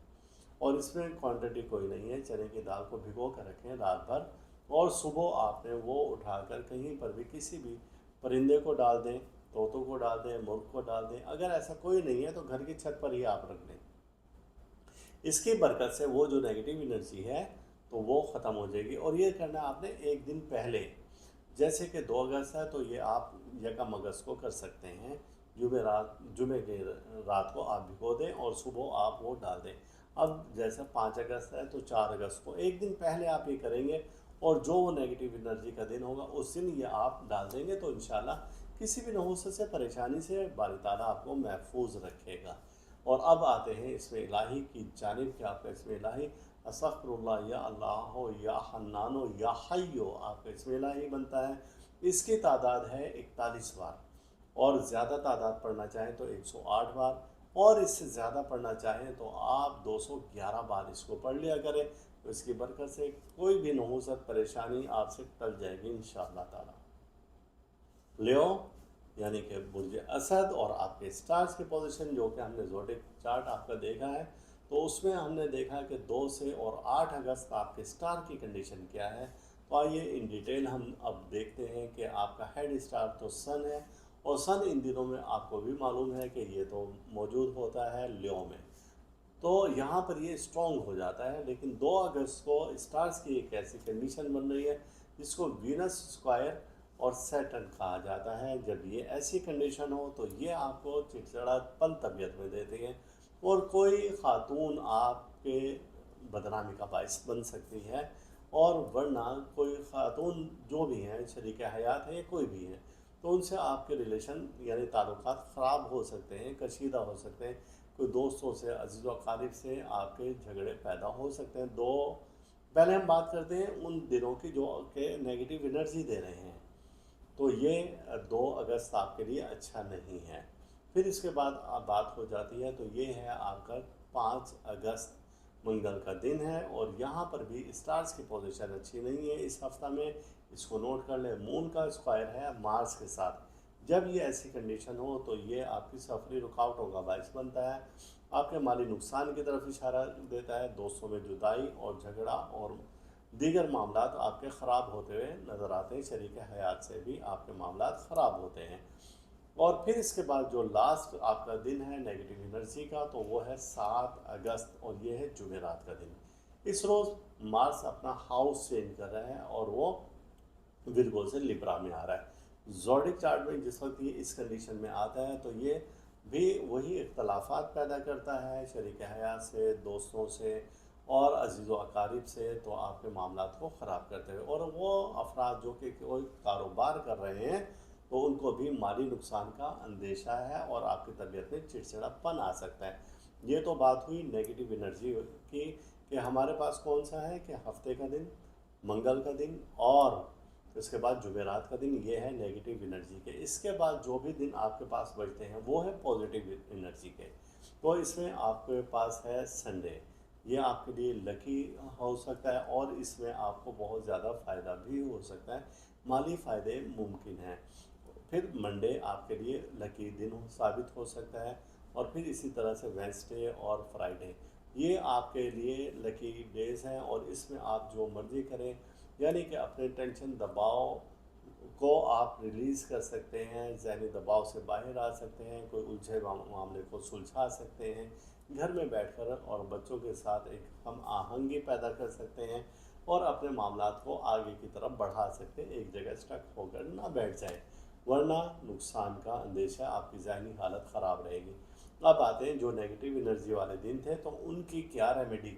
और इसमें क्वांटिटी कोई नहीं है। चने की दाल को भिगो कर रखें रात भर, और सुबह आपने वो उठाकर कहीं पर भी किसी भी परिंदे को डाल दें, तोतों को डाल दें, मुर्ग को डाल दें। अगर ऐसा कोई नहीं है तो घर की छत पर ही आप रख दें। इसकी बरकत से वो जो नेगेटिव एनर्जी है तो वो ख़त्म हो जाएगी। और ये करना आपने एक दिन पहले, जैसे कि 2 अगस्त है तो ये आप यकम अगस्त को कर सकते हैं, जुमे के रात को आप भिगो दें और सुबह आप वो डाल दें। अब जैसे 5 अगस्त है तो 4 अगस्त को एक दिन पहले आप ये करेंगे और जो वो नेगेटिव एनर्जी का दिन होगा उस दिन ये आप डाल देंगे तो इंशाल्लाह किसी भी नहुस से परेशानी से बारी ताला आपको महफूज रखेगा। और अब आते हैं इसमें इलाही की जानिब कि आपका इसमें इलाही अस्तगफिरुल्लाह या अल्लाह या हन्नानो या हय्यो आपका इसमें इलाही बनता है। इसकी तादाद है 41 बार और ज़्यादा तादाद पढ़ना चाहें तो 108 बार और इससे ज़्यादा पढ़ना चाहें तो आप 211 बार इसको पढ़ लिया करें। तो इसकी बरकत से कोई भी नहुसत परेशानी आपसे टल जाएगी इंशाअल्लाह ताला। लियो यानी कि बुर्ज असद और आपके स्टार्स की पोजीशन जो कि हमने ज़ोडिक चार्ट आपका देखा है तो उसमें हमने देखा कि 2 से और 8 अगस्त आपके स्टार की कंडीशन क्या है। तो आइए इन डिटेल हम अब देखते हैं कि आपका हेड स्टार तो सन है और सन इन दिनों में आपको भी मालूम है कि ये तो मौजूद होता है लियो में। तो यहाँ पर ये स्ट्रॉन्ग हो जाता है, लेकिन 2 अगस्त को स्टार्स की एक ऐसी कंडीशन बन रही है जिसको वीनस स्क्वायर और सैटर्न कहा जाता है। जब ये ऐसी कंडीशन हो तो ये आपको चिड़चिड़ापन तबीयत में देती है और कोई ख़ातून आपके बदनामी का बायस बन सकती है और वरना कोई ख़ातून जो भी हैं शरीक हयात है या कोई भी है तो उनसे आपके रिलेशन यानी ताल्लुकात ख़राब हो सकते हैं, कशीदा हो सकते हैं। कोई दोस्तों से अजीज़ व अक़ारिब से आपके झगड़े पैदा हो सकते हैं। दो पहले हम बात करते हैं उन दिनों की जो के नेगेटिव एनर्जी दे रहे हैं। तो ये 2 अगस्त आपके लिए अच्छा नहीं है। फिर इसके बाद बात हो जाती है तो ये है आपका 5 अगस्त मंगल का दिन है और यहाँ पर भी स्टार्स की पोजीशन अच्छी नहीं है इस हफ्ता में। इसको नोट कर लें, मून का स्क्वायर है मार्स के साथ। जब ये ऐसी कंडीशन हो तो ये आपकी सफरी रुकावटों का बायस बनता है, आपके माली नुकसान की तरफ इशारा देता है, दोस्तों में जुदाई और झगड़ा और दीगर मामला आपके ख़राब होते हुए नज़र आते हैं। शरीक हयात से भी आपके मामला ख़राब होते हैं। और फिर इसके बाद जो लास्ट आपका दिन है नेगेटिव एनर्जी का तो वो है 7 अगस्त और ये है जुमेरात का दिन। इस रोज़ मार्स अपना हाउस चेंज कर रहा है और वो विर्गो से लिब्रा में आ रहा है। ज़ोडिक चार्ट में जिस वक्त ये इस कंडीशन में आता है तो ये भी वही इख्तलाफात पैदा करता है शरीक हयात से, दोस्तों से और अजीज़ व अक़ारिब से। तो आपके मामलात को ख़राब करते हुए और वो अफराद जो कि कोई कारोबार कर रहे हैं तो उनको भी माली नुकसान का अंदेशा है और आपकी तबीयत में चिड़चिड़ापन आ सकता है। ये तो बात हुई नेगेटिव एनर्जी की कि हमारे पास कौन सा है कि हफ्ते का दिन, मंगल का दिन और इसके बाद जुमेरात का दिन, ये है नेगेटिव एनर्जी के। इसके बाद जो भी दिन आपके पास बचते हैं वो है पॉजिटिव एनर्जी के। तो इसमें आपके पास है संडे, ये आपके लिए लकी हो सकता है और इसमें आपको बहुत ज़्यादा फ़ायदा भी हो सकता है, माली फ़ायदे मुमकिन हैं। फिर मंडे आपके लिए लकी दिन साबित हो सकता है और फिर इसी तरह से वेंसडे और फ्राइडे ये आपके लिए लकी डेज़ हैं और इसमें आप जो मर्ज़ी करें यानी कि अपने टेंशन दबाव को आप रिलीज़ कर सकते हैं, ज़हनी दबाव से बाहर आ सकते हैं, कोई उलझे मामले को सुलझा सकते हैं, घर में बैठकर और बच्चों के साथ एक हम आहंगी पैदा कर सकते हैं और अपने मामलात को आगे की तरफ बढ़ा सकते हैं, एक जगह स्टक होकर ना बैठ जाएं, वरना नुकसान का अंदेशा, आपकी ज़हनी हालत ख़राब रहेगी। अब आते हैं जो नेगेटिव एनर्जी वाले दिन थे तो उनकी क्या रेमेडी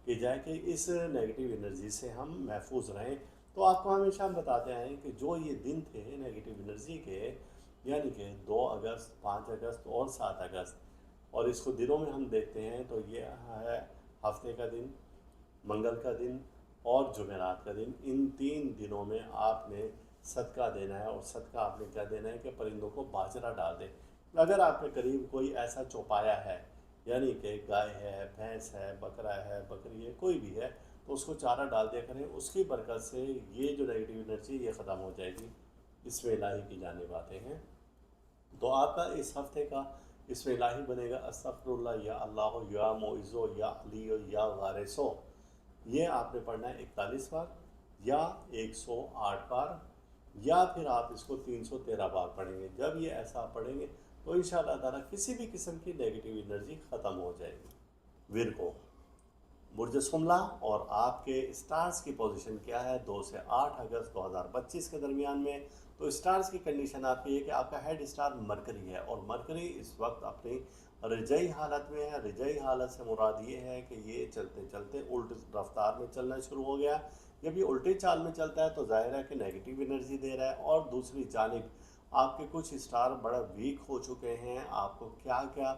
की जाए कि इस नेगेटिव एनर्जी से हम महफूज रहें। तो आपको हमेशा हम बताते हैं कि जो ये दिन थे नेगेटिव एनर्जी के यानी कि 2 अगस्त, 5 अगस्त और 7 अगस्त और इसको दिनों में हम देखते हैं तो ये है हफ्ते का दिन, मंगल का दिन और जुमेरात का दिन। इन 3 दिनों में आपने सदका देना है और सदका आपने क्या देना है कि परिंदों को बाजरा डाल दें। अगर आपके करीब कोई ऐसा चौपाया है यानी कि गाय है, भैंस है, बकरा है, बकरी है, कोई भी है तो उसको चारा डाल दिया करें। उसकी बरकत से ये जो नेगेटिव एनर्जी ये ख़त्म हो जाएगी। इसमें इलाही की जानिब आते हैं तो आपका इस हफ्ते का इसमें इलाही बनेगा अस्तगफिरुल्लाह या अल्लाह या मोइज़ो या अली या वारिसो। ये आपने पढ़ना है 41 बार या 108 बार या फिर आप इसको 313 बार पढ़ेंगे। जब ये ऐसा पढ़ेंगे तो इंशाअल्लाह ताला किसी भी किस्म की नेगेटिव एनर्जी ख़त्म हो जाएगी। विरगो बुर्ज शुमला और आपके स्टार्स की पोजीशन क्या है 2 से 8 अगस्त 2025 के दरमियान में। तो स्टार्स की कंडीशन आपकी है कि आपका हेड स्टार मरकरी है और मरकरी इस वक्त अपनी रिजई हालत में है। रिजई हालत से मुराद ये है कि ये चलते चलते उल्ट रफ्तार में चलना शुरू हो गया। जब ये उल्टी चाल में चलता है तो जाहिर है कि नेगेटिव एनर्जी दे रहा है। और दूसरी जानिब आपके कुछ स्टार बड़ा वीक हो चुके हैं। आपको क्या क्या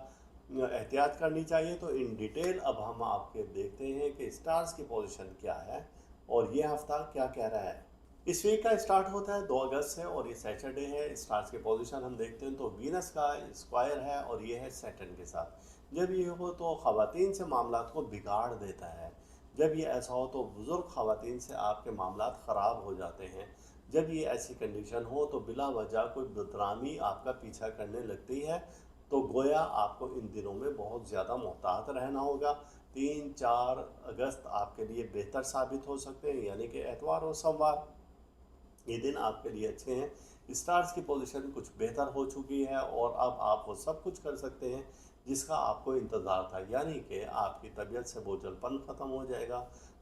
एहतियात करनी चाहिए, तो इन डिटेल अब हम आपके देखते हैं कि स्टार्स की पोजीशन क्या है और ये हफ्ता क्या कह रहा है। इस वीक का स्टार्ट होता है 2 अगस्त से और ये सैटरडे है। स्टार्स की पोजीशन हम देखते हैं तो वीनस का स्क्वायर है और ये है सैटर्न के साथ। जब ये हो तो ख़वातीन से मामलात को बिगाड़ देता है। जब ये ऐसा हो तो बुज़ुर्ग ख़वातीन से आपके मामलात ख़राब हो जाते हैं। जब ये ऐसी कंडीशन हो तो बिला वजह कोई बदनामी आपका पीछा करने लगती है। तो गोया आपको इन दिनों में बहुत ज़्यादा मोहतात रहना होगा। 3-4 अगस्त आपके लिए बेहतर साबित हो सकते हैं, यानी कि एतवार और सोमवार ये दिन आपके लिए अच्छे हैं। स्टार्स की पोजीशन कुछ बेहतर हो चुकी है और अब आप वो सब कुछ कर सकते हैं जिसका आपको इंतज़ार था, यानी कि आपकी तबीयत से बोझलपन ख़त्म हो जाएगा।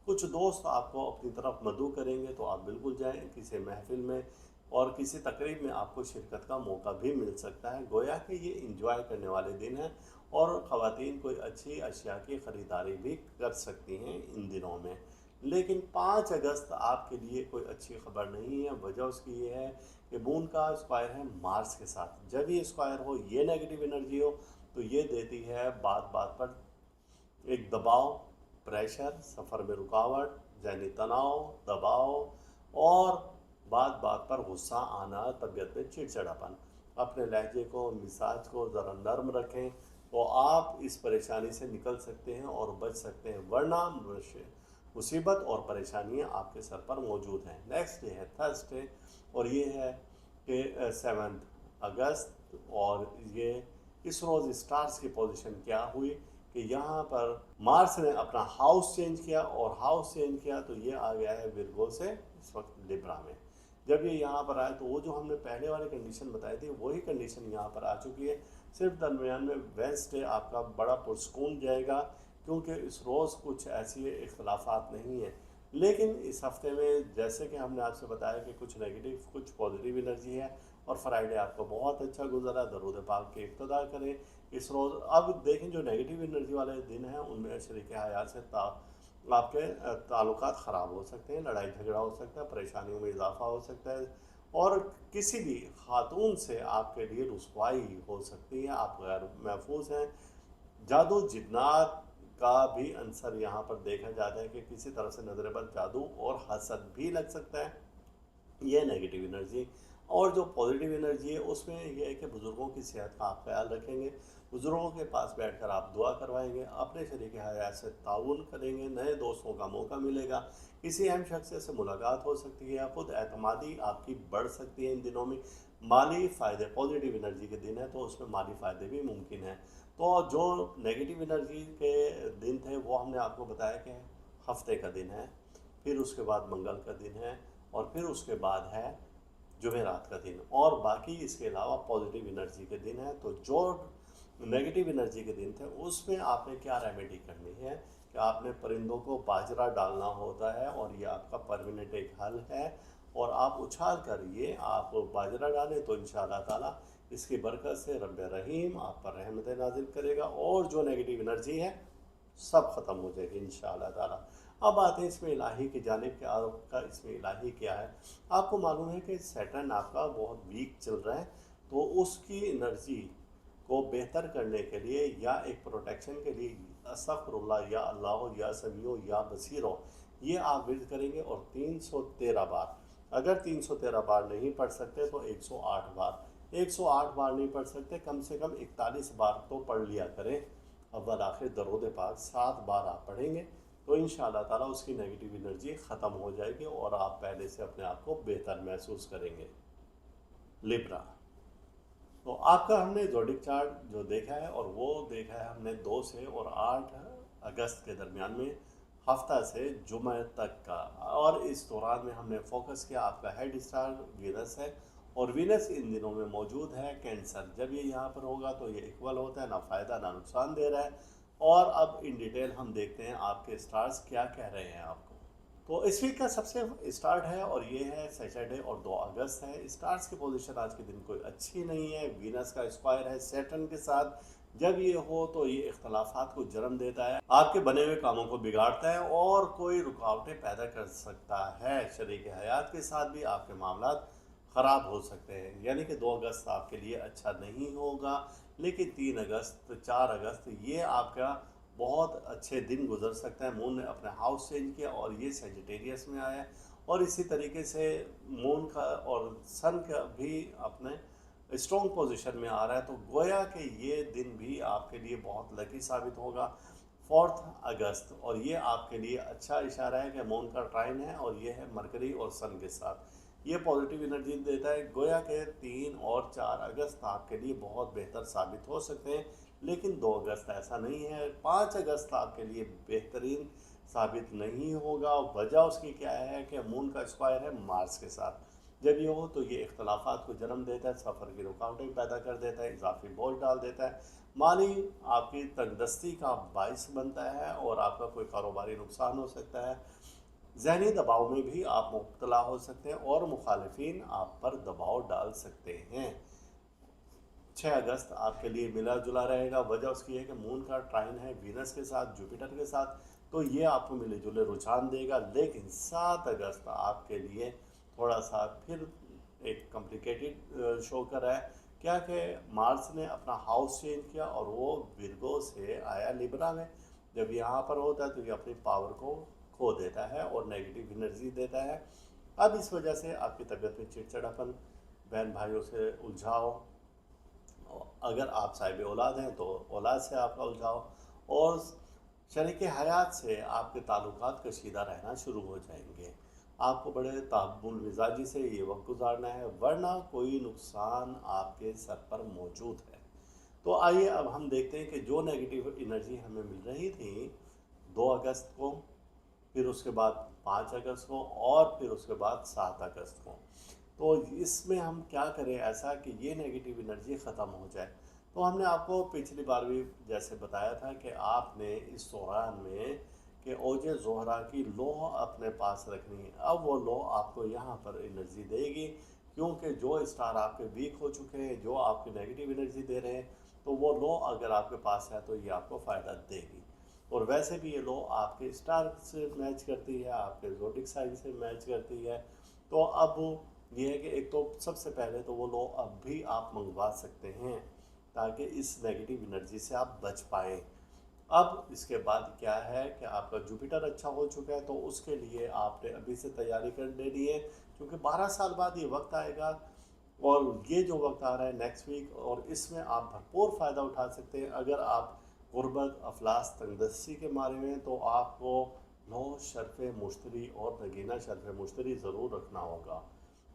कुछ दोस्त आपको अपनी तरफ मदऊ करेंगे तो आप बिल्कुल जाएं किसी महफिल में और किसी तकरीब में आपको शिरकत का मौका भी मिल सकता है। गोया कि ये इंजॉय करने वाले दिन हैं और ख़वातीन कोई अच्छी अशिया की ख़रीदारी भी कर सकती हैं इन दिनों में। लेकिन 5 अगस्त आपके लिए कोई अच्छी खबर नहीं है। वजह उसकी ये है कि मून का स्क्वायर है मार्स के साथ। जब ये स्क्वायर हो, ये नेगेटिव एनर्जी हो, तो ये देती है बात बात पर एक दबाव, प्रेशर, सफ़र में रुकावट, ज़हनी तनाव, दबाव और बात बात पर गुस्सा आना, तबीयत में चिड़चिड़ापन। अपने लहजे को, मिजाज को ज़रा नर्म रखें तो आप इस परेशानी से निकल सकते हैं और बच सकते हैं, वरना मुसीबत और परेशानियां आपके सर पर मौजूद हैं। नेक्स्ट डे है थर्सडे और ये है कि 7 अगस्त और ये इस रोज़ स्टार्स की पोजीशन क्या हुई कि यहाँ पर मार्स ने अपना हाउस चेंज किया और हाउस चेंज किया तो ये आ गया है विर्गो से इस वक्त लिब्रा में। जब ये यहाँ पर आया तो वो जो हमने पहले वाली कंडीशन बताई थी वही कंडीशन यहाँ पर आ चुकी है। सिर्फ दरमियान में वेंसडे आपका बड़ा पुरस्कून जाएगा क्योंकि इस रोज़ कुछ ऐसी इख्तलाफात नहीं है। लेकिन इस हफ्ते में जैसे कि हमने आपसे बताया कि कुछ नेगेटिव कुछ पॉजिटिव एनर्जी है और फ्राइडे आपको बहुत अच्छा गुजरा। दरूद पाक की इब्तिदा करें इस रोज़। अब देखें जो नेगेटिव एनर्जी वाले दिन हैं उनमें शरीक हयात से आपके ताल्लुकात ख़राब हो सकते हैं, लड़ाई झगड़ा हो सकता है, परेशानियों में इजाफा हो सकता है और किसी भी खातून से आपके लिए रुसवाई हो सकती है। आप गैर महफूज हैं। जादू जिन्नात का भी अंसर यहाँ पर देखा जाता है कि किसी तरह से नज़र बद जादू और हसद भी लग सकता है। ये नेगेटिव एनर्जी। और जो पॉजिटिव एनर्जी है उसमें यह है कि बुज़ुर्गों की सेहत का आप ख्याल रखेंगे, बुज़ुर्गों के पास बैठकर आप दुआ करवाएंगे, अपने शरीक हयात से ताउन करेंगे, नए दोस्तों का मौका मिलेगा, किसी अहम शख्स से मुलाकात हो सकती है, खुद एतमादी आपकी बढ़ सकती है इन दिनों में। माली फ़ायदे, पॉजिटिव एनर्जी के दिन है तो उसमें माली फ़ायदे भी मुमकिन हैं। तो जो नेगेटिव एनर्जी के दिन थे वो हमने आपको बताया कि हफ्ते का दिन है, फिर उसके बाद मंगल का दिन है और फिर उसके बाद है जुमेरात का दिन और बाकी इसके अलावा पॉजिटिव एनर्जी के दिन है। तो जो नेगेटिव एनर्जी के दिन थे उसमें आपने क्या रेमेडी करनी है कि आपने परिंदों को बाजरा डालना होता है और ये आपका परमानेंट एक हल है और आप उछाल कर ये आप बाजरा डालें तो इंशाअल्लाह ताला इसकी बरकत से रब रहीम आप पर रहमत नाजिल करेगा और जो नेगेटिव एनर्जी है सब ख़त्म हो जाएगी इंशाअल्लाह ताला। अब आते हैं इसमें इलाही की जानिब कि आपका इसमें इलाही क्या है। आपको मालूम है कि सैटर्न आपका बहुत वीक चल रहा है तो उसकी एनर्जी को बेहतर करने के लिए या एक प्रोटेक्शन के लिए अस्तगफिरुल्लाह या अल्लाह या समीओ या बसीरो ये आप विर्द करेंगे और 313 बार। अगर 313 बार नहीं पढ़ सकते तो 108 बार। 108 बार नहीं पढ़ सकते कम से कम 41 बार तो पढ़ लिया करें। अव्वल आखिर दरूद पाक 7 बार आप पढ़ेंगे तो इंशाअल्लाह ताला उसकी नेगेटिव एनर्जी ख़त्म हो जाएगी और आप पहले से अपने आप को बेहतर महसूस करेंगे। लिब्रा, तो आपका हमने जोडिक चार्ट जो देखा है और वो देखा है हमने 2 से और 8 अगस्त के दरमियान में हफ्ता से जुमे तक का। और इस दौरान में हमने फोकस किया आपका हेड स्टार वीनस है और वीनस इन दिनों में मौजूद है कैंसर। जब ये यहाँ पर होगा तो ये इक्वल होता है, ना फ़ायदा ना नुकसान दे रहा है और अब इन डिटेल हम देखते हैं आपके स्टार्स क्या कह रहे हैं आपको। तो इस वीक का सबसे स्टार्ट है और ये है सैटरडे और 2 अगस्त है। स्टार्स की पोजीशन आज के दिन कोई अच्छी नहीं है। वीनस का स्क्वायर है सैटर्न के साथ। जब ये हो तो ये इख्तलाफात को जन्म देता है, आपके बने हुए कामों को बिगाड़ता है और कोई रुकावटें पैदा कर सकता है। शरीक हयात के साथ भी आपके मामला ख़राब हो सकते हैं, यानी कि 2 अगस्त आपके लिए अच्छा नहीं होगा। लेकिन 3 अगस्त 4 अगस्त ये आपका बहुत अच्छे दिन गुजर सकते हैं। मून ने अपने हाउस चेंज किया और ये सेजिटेरियस में आया और इसी तरीके से मून का और सन का भी अपने स्ट्रॉन्ग पोजीशन में आ रहा है। तो गोया कि ये दिन भी आपके लिए बहुत लकी साबित होगा 4 अगस्त, और ये आपके लिए अच्छा इशारा है कि मून का ट्राइन है और ये है मरकरी और सन के साथ। ये पॉजिटिव एनर्जी देता है। गोया के 3 और 4 अगस्त आपके लिए बहुत बेहतर साबित हो सकते हैं, लेकिन 2 अगस्त ऐसा नहीं है। 5 अगस्त आपके लिए बेहतरीन साबित नहीं होगा। वजह उसकी क्या है कि मून का स्क्वायर है मार्स के साथ। जब ये हो तो ये इख्तलाफात को जन्म देता है, सफ़र की रुकावटें पैदा कर देता है, इजाफी बोझ डाल देता है, माली आपकी तंगदस्ती का बाइस बनता है और आपका कोई कारोबारी नुकसान हो सकता है। जहनी दबाव में भी आप मुब्तला हो सकते हैं और मुखालिफिन आप पर दबाव डाल सकते हैं। 6 अगस्त आपके लिए मिला जुला रहेगा। वजह उसकी है कि मून का ट्राइन है वीनस के साथ, जुपिटर के साथ, तो ये आपको मिले जुले रुझान देगा। लेकिन 7 अगस्त आपके लिए थोड़ा सा फिर एक कॉम्प्लिकेटेड शो कर रहा है। क्या कि मार्स ने अपना हाउस चेंज किया और वो विर्गो से आया लिब्रा में। जब यहाँ पर होता है तो ये अपनी पावर को खो देता है और नेगेटिव एनर्जी देता है। अब इस वजह से आपकी तबीयत में चिड़चिड़ापन, बहन भाइयों से उलझाव, अगर आप साहिब औलाद हैं तो औलाद से आपका उलझाव और शरीक हयात से आपके ताल्लुकात कशीदा रहना शुरू हो जाएंगे। आपको बड़े तामुल मिजाजी से ये वक्त गुजारना है, वरना कोई नुकसान आपके सर पर मौजूद है। तो आइए अब हम देखते हैं कि जो नेगेटिव एनर्जी हमें मिल रही थी 2 अगस्त को, फिर उसके बाद 5 अगस्त को और फिर उसके बाद 7 अगस्त को, तो इसमें हम क्या करें ऐसा कि ये नेगेटिव एनर्जी ख़त्म हो जाए। तो हमने आपको पिछली बार भी जैसे बताया था कि आपने इस दौरान में कि ओजे ज़ोहरा की लो अपने पास रखनी है। अब वो लो आपको यहाँ पर एनर्जी देगी, क्योंकि जो स्टार आपके वीक हो चुके हैं, जो आपकी नेगेटिव एनर्जी दे रहे हैं, तो वो लो अगर आपके पास है तो ये आपको फ़ायदा देगी। और वैसे भी ये लो आपके स्टार से मैच करती है, आपके ज़ोडिक साइन से मैच करती है। तो अब ये है कि एक तो सबसे पहले तो वो लो अब भी आप मंगवा सकते हैं ताकि इस नेगेटिव एनर्जी से आप बच पाएँ। अब इसके बाद क्या है कि आपका जुपिटर अच्छा हो चुका है, तो उसके लिए आपने अभी से तैयारी कर लेनी है, क्योंकि 12 साल बाद ये वक्त आएगा और ये जो वक्त आ रहा है नेक्स्ट वीक, और इसमें आप भरपूर फ़ायदा उठा सकते हैं। अगर आप गुर्बत, अफलास, तंगदस्ती के मारे में, तो आपको नो शर्फ़ मुश्तरी और नगीना शर्फ़ मुश्तरी ज़रूर रखना होगा,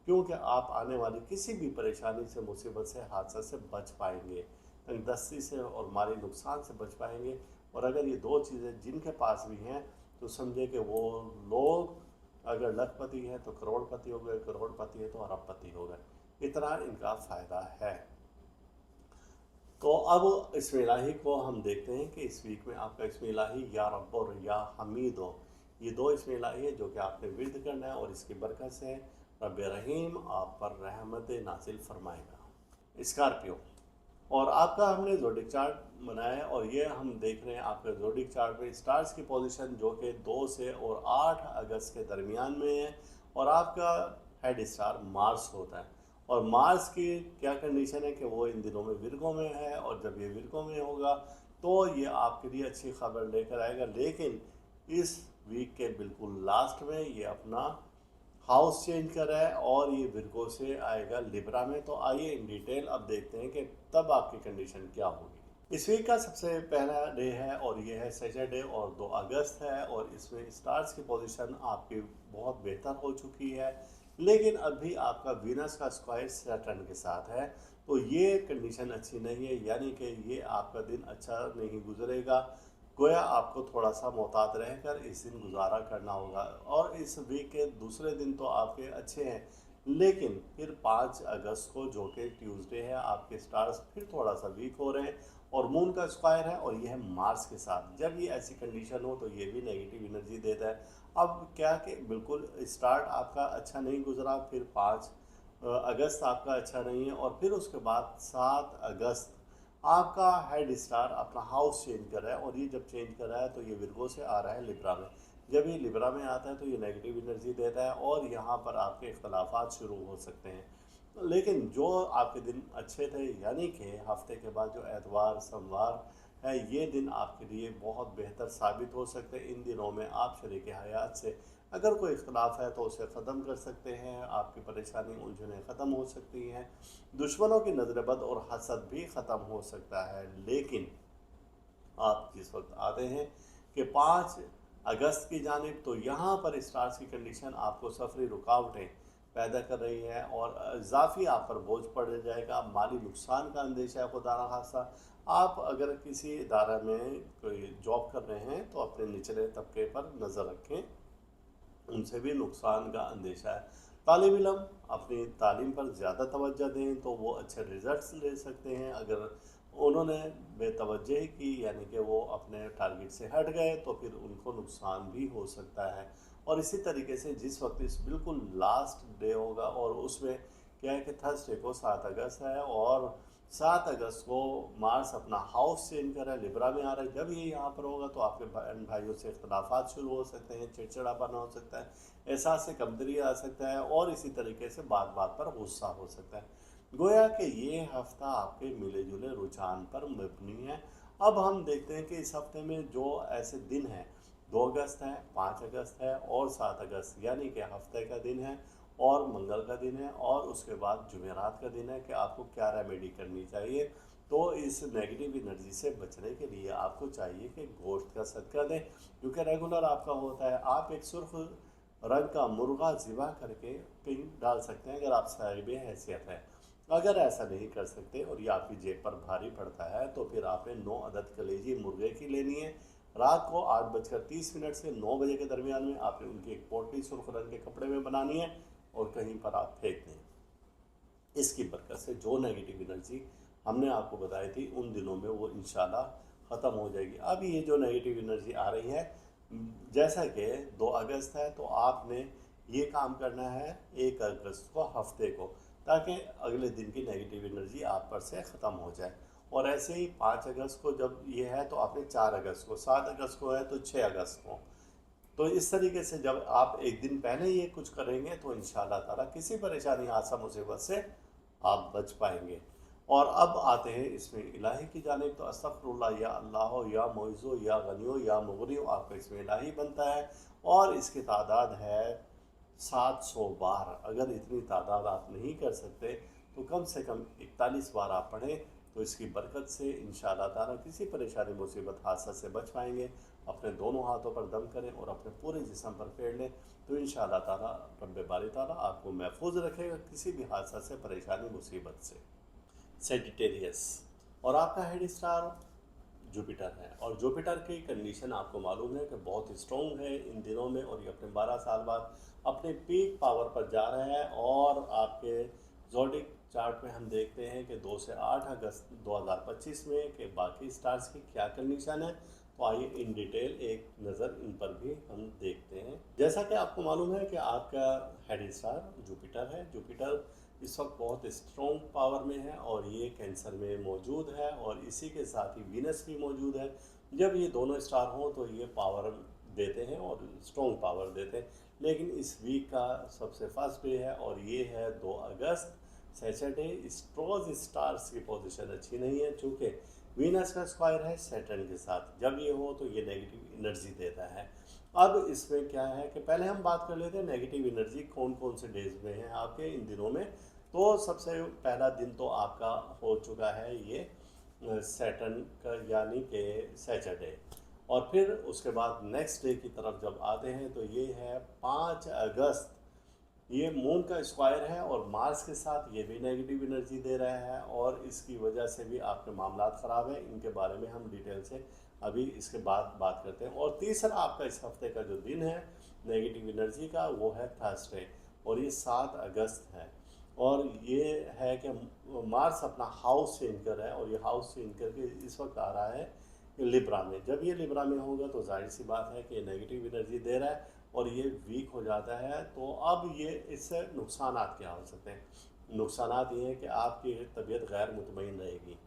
क्योंकि आप आने वाली किसी भी परेशानी से, मुसीबत से, हादसा से बच पाएंगे, तंगदस्ती से और माली नुकसान से बच पाएंगे। और अगर ये 2 चीज़ें जिनके पास भी हैं तो समझे कि वो लोग अगर लखपति हैं तो करोड़पति हो गए, करोड़पति है तो अरबपति हो गए, इतना इनका फ़ायदा है। तो अब इसमें इलाही को हम देखते हैं कि इस वीक में आपका इसमें इलाही या रब और या हमीद हो, ये 2 इसमें इलाही है जो कि आपने विर्द करना है और इसकी बरकत से रब रहीम आप पर रहमत नाजिल फरमाएगा। स्कॉर्पियो, और आपका हमने ज़ोडिक चार्ट बनाया है और ये हम देख रहे हैं आपके ज़ोडिक चार्ट में स्टार्स की पोजीशन जो कि 2 से और 8 अगस्त के दरमियान में है, और आपका हेड स्टार मार्स होता है। और मार्स की क्या कंडीशन है कि वो इन दिनों में विर्गो में है, और जब ये विर्गो में होगा तो ये आपके लिए अच्छी खबर लेकर आएगा। लेकिन इस वीक के बिल्कुल लास्ट में ये अपना हाउस चेंज कर रहा है और ये विर्गो से आएगा लिब्रा में। तो आइए इन डिटेल अब देखते हैं कि तब आपकी कंडीशन क्या होगी। इस वीक का सबसे पहला डे है और ये है सैटरडे और 2 अगस्त है, और इसमें स्टार्स की पोजीशन आपकी बहुत बेहतर हो चुकी है। लेकिन अभी आपका वीनस का स्क्वायर सैटर्न के साथ है, तो ये कंडीशन अच्छी नहीं है, यानी कि ये आपका दिन अच्छा नहीं गुजरेगा। गोया आपको थोड़ा सा मोहतात रहकर इस दिन गुजारा करना होगा। और इस वीक के दूसरे दिन तो आपके अच्छे हैं, लेकिन फिर 5 अगस्त को जो कि ट्यूसडे है, आपके स्टार्स फिर थोड़ा सा वीक हो रहे हैं और मून का स्क्वायर है और ये है मार्स के साथ। जब ये ऐसी कंडीशन हो तो ये भी नेगेटिव एनर्जी देता है। अब क्या कि बिल्कुल स्टार्ट आपका अच्छा नहीं गुजरा, फिर 5 अगस्त आपका अच्छा नहीं है, और फिर उसके बाद 7 अगस्त आपका हेड स्टार अपना हाउस चेंज कर रहा है, और ये जब चेंज कर रहा है तो ये विर्गो से आ रहा है लिब्रा में। जब ये लिब्रा में आता है तो ये नेगेटिव एनर्जी देता है और यहाँ पर आपके इख्तलाफात शुरू हो सकते हैं। लेकिन जो आपके दिन अच्छे थे, यानी कि हफ्ते के बाद जो एतवार सोमवार है, ये दिन आपके लिए बहुत बेहतर साबित हो सकते हैं। इन दिनों में आप शरीक हयात से अगर कोई इख्तलाफ है तो उसे ख़त्म कर सकते हैं, आपकी परेशानी उलझनें ख़त्म हो सकती हैं, दुश्मनों की नज़र बद और हसद भी ख़त्म हो सकता है। लेकिन आप जिस वक्त आते हैं कि 5 अगस्त की जानिब, तो यहाँ पर स्टार्स की कंडीशन आपको सफरी रुकावटें पैदा कर रही है और इजाफी आप पर बोझ पड़ जाएगा, माली नुकसान का अंदेशा है खुदा न खास्ता। आप अगर किसी इदारा में कोई जॉब कर रहे हैं तो अपने निचले तबके पर नज़र रखें, उनसे भी नुकसान का अंदेशा है। तालिब इल्म अपनी तालीम पर ज़्यादा तवज्जो दें तो वो अच्छे रिज़ल्ट्स ले सकते हैं। अगर उन्होंने बेतवज्जही की, यानी कि वो अपने टारगेट से हट गए, तो फिर उनको नुकसान भी हो सकता है। और इसी तरीके से जिस वक्त इस बिल्कुल लास्ट डे होगा, और उसमें क्या है कि थर्सडे को 7 अगस्त है, और 7 अगस्त को मार्स अपना हाउस चेंज कर रहा है, लिब्रा में आ रहा है। जब ये यहाँ पर होगा तो आपके बहन भाइयों से इख्तलाफात शुरू हो सकते हैं, चिड़चिड़ापन हो सकता है, एहसास से कमतरी आ सकता है, और इसी तरीके से बात बात पर गुस्सा हो सकता है। गोया कि ये हफ्ता आपके मिले जुले रुझान पर मबनी है। अब हम देखते हैं कि इस हफ्ते में जो ऐसे दिन हैं, 2 अगस्त है, 5 अगस्त है और 7 अगस्त, यानी कि हफ्ते का दिन है और मंगल का दिन है, और उसके बाद जुमेरात का दिन है कि आपको क्या रेमेडी करनी चाहिए। तो इस नेगेटिव एनर्जी से बचने के लिए आपको चाहिए कि गोश्त का सदका दें, क्योंकि रेगुलर आपका होता है। आप एक सुर्ख रंग का मुर्गा ज़िबा करके पिंक डाल सकते हैं अगर आप साहिब हैसियत हैं। अगर ऐसा नहीं कर सकते और ये आपकी जेब पर भारी पड़ता है, तो फिर आपने 9 अदद कलेजी मुर्गे की लेनी है। रात को 8:30 से 9 बजे के दरमियान में आपने उनकी एक पोटली सुर्ख रंग के कपड़े में बनानी है और कहीं पर आप फेंक दें। इसकी बरकत से जो नेगेटिव एनर्जी हमने आपको बताई थी उन दिनों में वो इंशाल्लाह ख़त्म हो जाएगी। अब ये जो नेगेटिव एनर्जी आ रही है, जैसा कि 2 अगस्त है, तो आपने ये काम करना है 1 अगस्त को हफ्ते को, ताकि अगले दिन की नेगेटिव एनर्जी आप पर से ख़त्म हो जाए। और ऐसे ही 5 अगस्त को जब ये है तो आपने 4 अगस्त को, 7 अगस्त को है तो 6 अगस्त को। तो इस तरीके से जब आप एक दिन पहले ये कुछ करेंगे तो इंशाल्लाह ताला किसी परेशानी हादसा मुसीबत से आप बच पाएंगे। और अब आते हैं इसमें इलाही की जानिब, तो अस्तगफिरुल्लाह या अल्लाह या मोइज़ो या गनियो या मुगनियो आपका इसमें इलाही बनता है, और इसकी तादाद है 700 बार। अगर इतनी तादाद आप नहीं कर सकते तो कम से कम 41 बार आप पढ़ें, तो इसकी बरकत से इंशाअल्लाह ताला किसी परेशानी मुसीबत हादसा से बच पाएंगे। अपने दोनों हाथों पर दम करें और अपने पूरे जिस्म पर फेर लें, तो इंशाअल्लाह ताला रब्बे बारी ताला आपको महफूज रखेगा किसी भी हादसा से, परेशानी मुसीबत से। सेजिटेरियस, और आपका हेड स्टार जुपिटर है, और जुपिटर की कंडीशन आपको मालूम है कि बहुत स्ट्रॉन्ग है इन दिनों में, और ये अपने 12 साल बाद अपने पीक पावर पर जा रहे हैं। और आपके ज़ोडिक चार्ट में हम देखते हैं कि 2 से 8 अगस्त 2025 में कि बाकी स्टार्स की क्या कंडीशन है, तो आइए इन डिटेल एक नज़र इन पर भी हम देखते हैं। जैसा कि आपको मालूम है कि आपका हेड स्टार जुपिटर है। जुपिटर इस वक्त बहुत स्ट्रॉन्ग पावर में है और ये कैंसर में मौजूद है, और इसी के साथ ही वीनस भी मौजूद है। जब ये दोनों स्टार हों तो ये पावर देते हैं और स्ट्रॉन्ग पावर देते हैं। लेकिन इस वीक का सबसे फर्स्ट डे है और ये है 2 अगस्त सैटरडे। स्ट्रॉज स्टार्स की पोजीशन अच्छी नहीं है, चूँकि वीनस का स्क्वायर है सैटर्न के साथ। जब ये हो तो ये नेगेटिव एनर्जी देता है। अब इसमें क्या है कि पहले हम बात कर लेते हैं नेगेटिव एनर्जी कौन कौन से डेज में है आपके इन दिनों में। तो सबसे पहला दिन तो आपका हो चुका है ये सैटर्न का, यानी कि सैटरडे। और फिर उसके बाद नेक्स्ट डे की तरफ जब आते हैं तो ये है 5 अगस्त। ये मून का स्क्वायर है और मार्स के साथ ये भी नेगेटिव एनर्जी दे रहा है, और इसकी वजह से भी आपके मामला ख़राब हैं। इनके बारे में हम डिटेल से अभी इसके बाद बात करते हैं। और तीसरा आपका इस हफ्ते का जो दिन है नेगेटिव एनर्जी का, वो है थर्सडे, और ये 7 अगस्त है। और ये है कि मार्स अपना हाउस चेंज कर रहा है और ये हाउस चेंज करके इस वक्त आ रहा है लिब्रा में। जब ये लिब्रा में होगा तो जाहिर सी बात है कि नेगेटिव एनर्जी दे रहा है और ये वीक हो जाता है। तो अब ये इससे नुकसानात क्या हो सकते हैं? नुकसानात ये हैं कि आपकी तबीयत गैर मुतमईन रहेगी,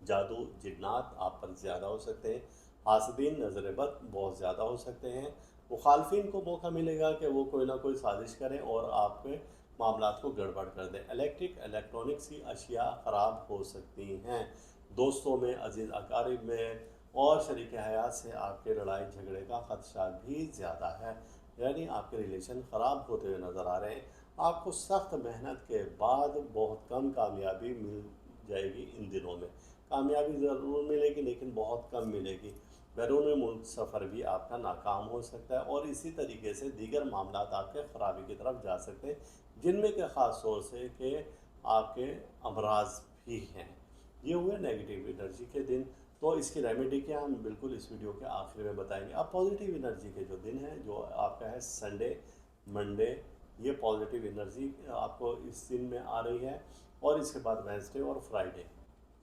जादू जिन्नात आप पर ज़्यादा हो सकते हैं, हासदीन नज़र बद बहुत ज़्यादा हो सकते हैं, मुखालफिन को मौका मिलेगा कि वो कोई ना कोई साजिश करें और आपके मामलात को गड़बड़ कर दें। इलेक्ट्रिक इलेक्ट्रॉनिक्स की अशिया ख़राब हो सकती हैं। दोस्तों में, अजीज़ अकारिब में और शरीक हयात से आपके लड़ाई झगड़े का ख़दशा भी ज़्यादा है, यानी आपके रिलेशन ख़राब होते हुए नज़र आ रहे हैं। आपको सख्त मेहनत के बाद बहुत कम कामयाबी मिल जाएगी इन दिनों में। कामयाबी ज़रूर मिलेगी लेकिन बहुत कम मिलेगी। बैरून मुल्क सफ़र भी आपका नाकाम हो सकता है और इसी तरीके से दीगर मामलात आपके ख़राबी की तरफ जा सकते हैं, जिनमें के ख़ास तौर से कि आपके अमराज भी हैं। ये हुए नेगेटिव एनर्जी के दिन। तो इसकी रेमेडी क्या, हम बिल्कुल इस वीडियो के आखिर में बताएंगे। अब पॉजिटिव एनर्जी के जो दिन हैं, जो आपका है संडे, मंडे, ये पॉजिटिव एनर्जी आपको इस दिन में आ रही है और इसके बाद वेंसडे और फ्राइडे।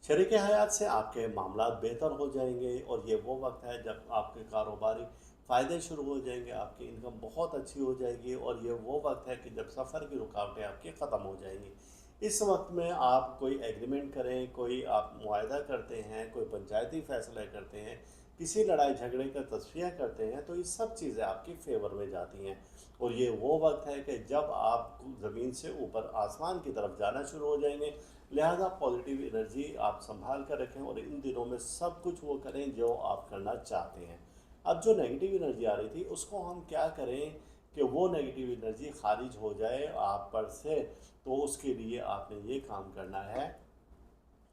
शरीक हयात से आपके मामलात बेहतर हो जाएंगे और ये वो वक्त है जब आपके कारोबारी फ़ायदे शुरू हो जाएंगे, आपकी इनकम बहुत अच्छी हो जाएगी और ये वो वक्त है कि जब सफ़र की रुकावटें आपकी ख़त्म हो जाएंगी। इस वक्त में आप कोई एग्रीमेंट करें, कोई आप मुआहदा करते हैं, कोई पंचायती फ़ैसले करते हैं, किसी लड़ाई झगड़े का तस्फिया करते हैं, तो ये सब चीज़ें आपकी फ़ेवर में जाती हैं। और ये वो वक्त है कि जब आप ज़मीन से ऊपर आसमान की तरफ जाना शुरू हो जाएंगे। लिहाजा पॉजिटिव एनर्जी आप संभाल कर रखें और इन दिनों में सब कुछ वो करें जो आप करना चाहते हैं। अब जो नेगेटिव एनर्जी आ रही थी उसको हम क्या करें कि वो नेगेटिव एनर्जी खारिज हो जाए आप पर से? तो उसके लिए आपने ये काम करना है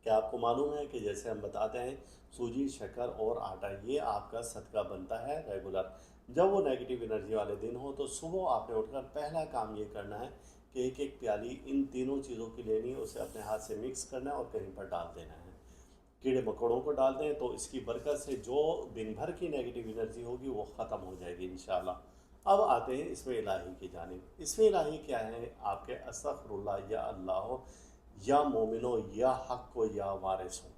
कि आपको मालूम है कि जैसे हम बताते हैं सूजी, शक्कर और आटा, ये आपका सदका बनता है रेगुलर। जब वो नेगेटिव एनर्जी वाले दिन हो तो सुबह आपने उठकर पहला काम ये करना है कि एक एक प्याली इन तीनों चीज़ों की लेनी है, उसे अपने हाथ से मिक्स करना है और कहीं पर डाल देना है। कीड़े मकोड़ों को डाल दें तो इसकी बरकत से जो दिन भर की नेगेटिव एनर्जी होगी वो ख़त्म हो जाएगी इंशाल्लाह। अब आते हैं इसमें इलाही की जानिब। इसमें इलाही क्या है? आपके अस्तगफिरुल्लाह, या अल्लाह, या मोमिनो, या हक को, या वारिसो,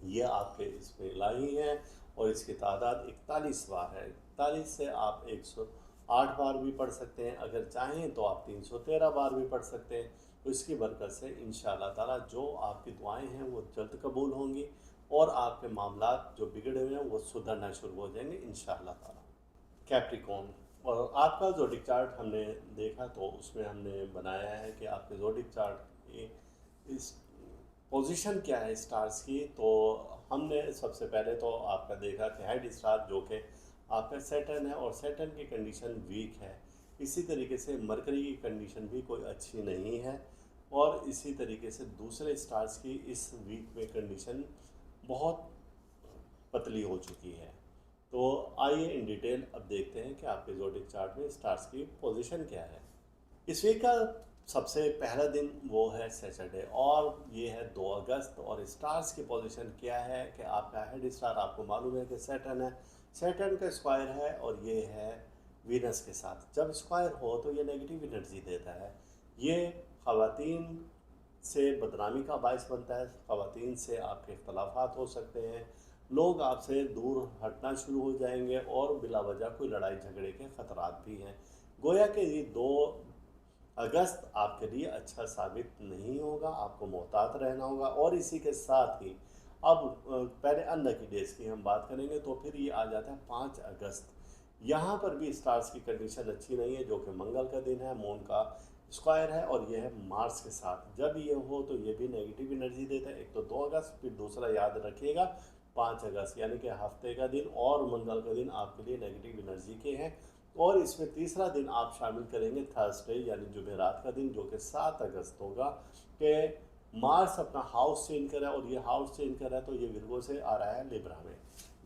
ये आपके इसमें इलाही हैं और इसकी तादाद 41 बार है। 41 से आप 108 बार भी पढ़ सकते हैं, अगर चाहें तो आप 313 बार भी पढ़ सकते हैं। तो इसकी बरकत से इंशाअल्लाह ताला जो आपकी दुआएं हैं वो जल्द कबूल होंगी और आपके मामलात जो बिगड़े हुए हैं वो सुधरना शुरू हो जाएंगे इंशाअल्लाह ताला। कैप्रिकॉर्न, और आपका ज़ोडिक चार्ट हमने देखा तो उसमें हमने बनाया है कि आपके ज़ोडिक चार्ट की इस पोजीशन क्या है स्टार्स की। तो हमने सबसे पहले तो आपका देखा कि हेड स्टार जो कि आपका सैटर्न है और सैटर्न की कंडीशन वीक है। इसी तरीके से मरकरी की कंडीशन भी कोई अच्छी नहीं है और इसी तरीके से दूसरे स्टार्स की इस वीक में कंडीशन बहुत पतली हो चुकी है। तो आइए इन डिटेल अब देखते हैं कि आपके ज़ोडिक चार्ट में स्टार्स की पोजीशन क्या है। इस वीक का सबसे पहला दिन वो है सैटरडे और ये है 2 अगस्त। और स्टार्स की पोजीशन क्या है कि आपका हेड स्टार आपको मालूम है कि सैटर्न है। सैटर्न का स्क्वायर है और ये है वीनस के साथ। जब स्क्वायर हो तो ये नेगेटिव एनर्जी देता है। ये ख़वातीन से बदनामी का बायस बनता है, ख़वातीन से आपके इख्तलाफात हो सकते हैं, लोग आपसे दूर हटना शुरू हो जाएंगे और बिला वजह कोई लड़ाई झगड़े के ख़तरात भी हैं। गोया कि ये 2 अगस्त आपके लिए अच्छा साबित नहीं होगा, आपको मोहतात रहना होगा। और इसी के साथ ही अब पहले अनलकी डेज की हम बात करेंगे तो फिर ये आ जाता है 5 अगस्त। यहाँ पर भी स्टार्स की कंडीशन अच्छी नहीं है, जो कि मंगल का दिन है, मून का स्क्वायर है और ये है मार्स के साथ। जब ये हो तो ये भी नेगेटिव एनर्जी देता है। एक तो 2 अगस्त, फिर दूसरा याद रखिएगा 5 अगस्त, यानी कि हफ्ते का दिन और मंगल का दिन आपके लिए नेगेटिव एनर्जी के हैं। और इसमें तीसरा दिन आप शामिल करेंगे थर्सडे यानी जुमेरात का दिन, जो कि 7 अगस्त होगा। कि मार्स अपना हाउस चेंज कर रहा है और ये हाउस चेंज कर रहा है तो ये विर्गो से आ रहा है लिब्रा में।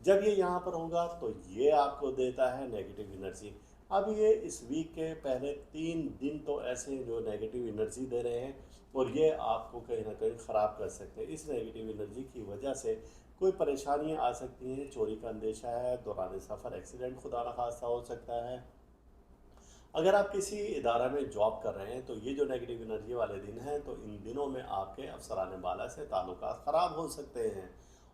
जब ये यहाँ पर होगा तो ये आपको देता है नेगेटिव एनर्जी। अब ये इस वीक के पहले 3 दिन तो ऐसे हैं जो नेगेटिव एनर्जी दे रहे हैं और ये आपको कहीं ना कहीं ख़राब कर सकते हैं। इस नेगेटिव एनर्जी की वजह से कोई परेशानियां आ सकती हैं, चोरी का अंदेशा है, दौरान सफ़र एक्सीडेंट खुदा न खास्ता हो सकता है, अगर आप किसी इदारा में जॉब कर रहे हैं तो ये जो नेगेटिव एनर्जी वाले दिन हैं तो इन दिनों में आपके अफसरान बाला से ताल्लुकात ख़राब हो सकते हैं।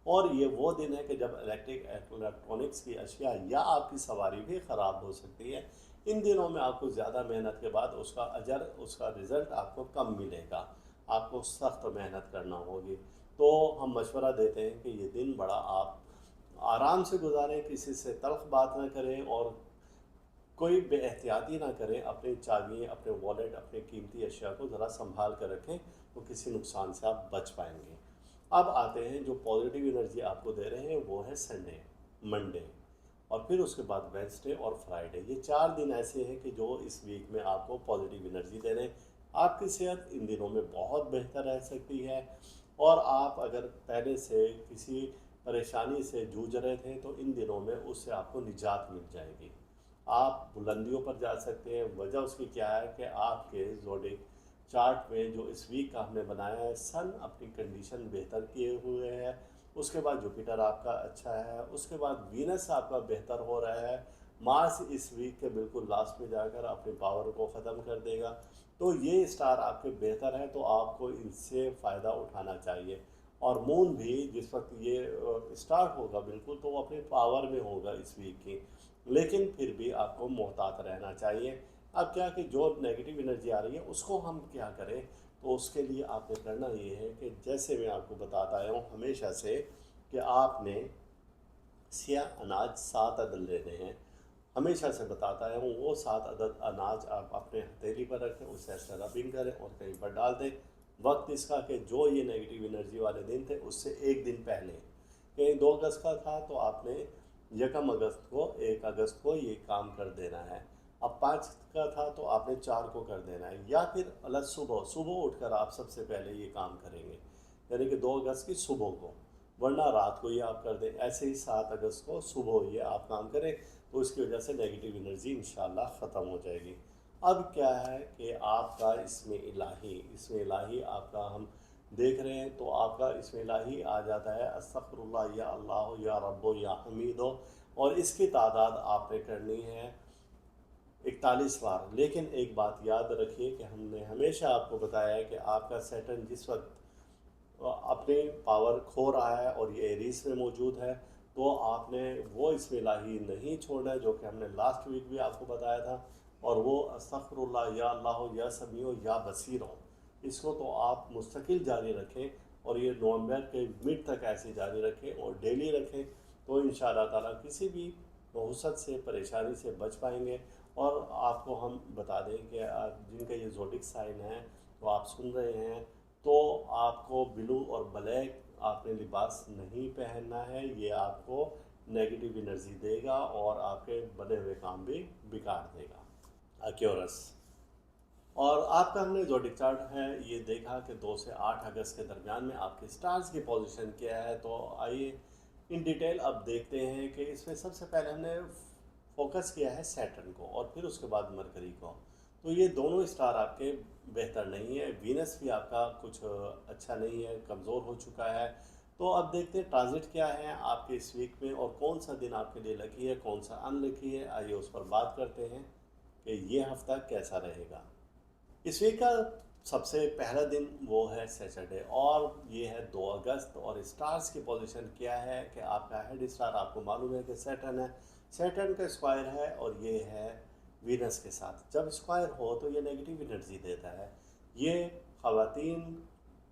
और ये वो दिन है कि जब इलेक्ट्रॉनिक्स की अशिया या आपकी सवारी भी ख़राब हो सकती है। इन दिनों में आपको ज़्यादा मेहनत के बाद उसका अजर, उसका रिज़ल्ट आपको कम मिलेगा। आपको सख्त मेहनत करना होगी। तो हम मशवरा देते हैं कि ये दिन बड़ा आप आराम से गुजारें, किसी से तल्ख़ बात ना करें और कोई बेएहतियाती ना करें। अपनी चाबियाँ, अपने वॉलेट, अपने कीमती अशिया को ज़रा संभाल कर रखें, तो किसी नुकसान से आप बच पाएंगे। अब आते हैं जो पॉजिटिव एनर्जी आपको दे रहे हैं वो है संडे, मंडे और फिर उसके बाद वेंसडे और फ्राइडे। ये 4 दिन ऐसे हैं कि जो इस वीक में आपको पॉजिटिव एनर्जी दे रहे हैं। आपकी सेहत इन दिनों में बहुत बेहतर रह सकती है और आप अगर पहले से किसी परेशानी से जूझ रहे थे तो इन दिनों में उससे आपको निजात मिल जाएगी। आप बुलंदियों पर जा सकते हैं। वजह उसकी क्या है कि आपके ज़ोडिक चार्ट में जो इस वीक का हमने बनाया है, सन अपनी कंडीशन बेहतर किए हुए है, उसके बाद जुपिटर आपका अच्छा है, उसके बाद वीनस आपका बेहतर हो रहा है। मार्स इस वीक के बिल्कुल लास्ट में जाकर अपनी पावर को ख़त्म कर देगा। तो ये स्टार आपके बेहतर हैं, तो आपको इनसे फ़ायदा उठाना चाहिए। और मून भी जिस वक्त ये स्टार्ट होगा बिल्कुल, तो वो अपने पावर में होगा इस वीक की। लेकिन फिर भी आपको मोहतात रहना चाहिए। अब क्या कि जो नेगेटिव एनर्जी आ रही है उसको हम क्या करें, तो उसके लिए आपने करना ये है कि जैसे मैं आपको बताता आया हूँ हमेशा से कि आपने सियाह अनाज 7 अदद लेने हैं। हमेशा से बताता आया हूँ वो 7 अदद अनाज आप अपने हथेली पर रखें, उसे ऐसे रबिंग करें और कहीं पर डाल दें। वक्त इसका कि जो ये नेगेटिव एनर्जी वाले दिन थे उससे एक दिन पहले, कहीं 2 अगस्त का था तो आपने 1 अगस्त को ये काम कर देना है। अब 5 का था तो आपने 4 को कर देना है, या फिर अलग सुबह सुबह उठकर आप सबसे पहले ये काम करेंगे, यानी कि 2 अगस्त की सुबह को, वरना रात को ये आप कर दें। ऐसे ही 7 अगस्त को सुबह ये आप काम करें, तो इसकी वजह से नेगेटिव एनर्जी इंशाल्लाह ख़त्म हो जाएगी। अब क्या है कि आपका इसमें इलाही आपका हम देख रहे हैं तो आपका इसमें इलाही आ जाता है अस्तगफिरुल्लाह या अल्लाह या रब्बो या हमीदो, और इसकी तादाद आपने करनी है 41 बार। लेकिन एक बात याद रखिए कि हमने हमेशा आपको बताया है कि आपका सैटर्न जिस वक्त अपनी पावर खो रहा है और ये एरीज में मौजूद है, तो आपने वो इसमें इलाही नहीं छोड़ना है, जो कि हमने लास्ट वीक भी आपको बताया था। और वो अस्तगफिरुल्लाह या अल्लाह या समीओ या बसीर हो, इसको तो आप मुस्तकिल जारी रखें और ये नवंबर के मिड तक ऐसे जारी रखें और डेली रखें। तो इंशाअल्लाह ताला किसी भी बहुसत से परेशानी से बच पाएंगे। और आपको हम बता दें कि जिनका ये ज़ोडिक साइन है तो आप सुन रहे हैं, तो आपको ब्लू और ब्लैक आपने लिबास नहीं पहनना है। ये आपको नेगेटिव एनर्जी देगा और आपके बने हुए काम भी बिगाड़ देगा। एक्योरस। और आपका हमने जो चार्ट है ये देखा कि 2 से 8 अगस्त के दरमियान में आपके स्टार्स की पोजीशन क्या है। तो आइए इन डिटेल अब देखते हैं कि इसमें सबसे पहले हमने फोकस किया है सैटर्न को और फिर उसके बाद मरकरी को। तो ये दोनों स्टार आपके बेहतर नहीं है। वीनस भी आपका कुछ अच्छा नहीं है, कमज़ोर हो चुका है। तो अब देखते हैं ट्रांजिट क्या है आपके इस वीक में और कौन सा दिन आपके लिए लकी है, कौन सा अनलकी है। आइए उस पर बात करते हैं कि ये हफ्ता कैसा रहेगा। इस वीक का सबसे पहला दिन वो है सैटरडे और ये है 2 अगस्त। और स्टार्स की पोजीशन क्या है कि आपका हेड स्टार आपको मालूम है कि सैटर्न है। सैटर्न का स्क्वायर है और ये है वीनस के साथ। जब स्क्वायर हो तो ये नेगेटिव एनर्जी देता है। ये ख़वातीन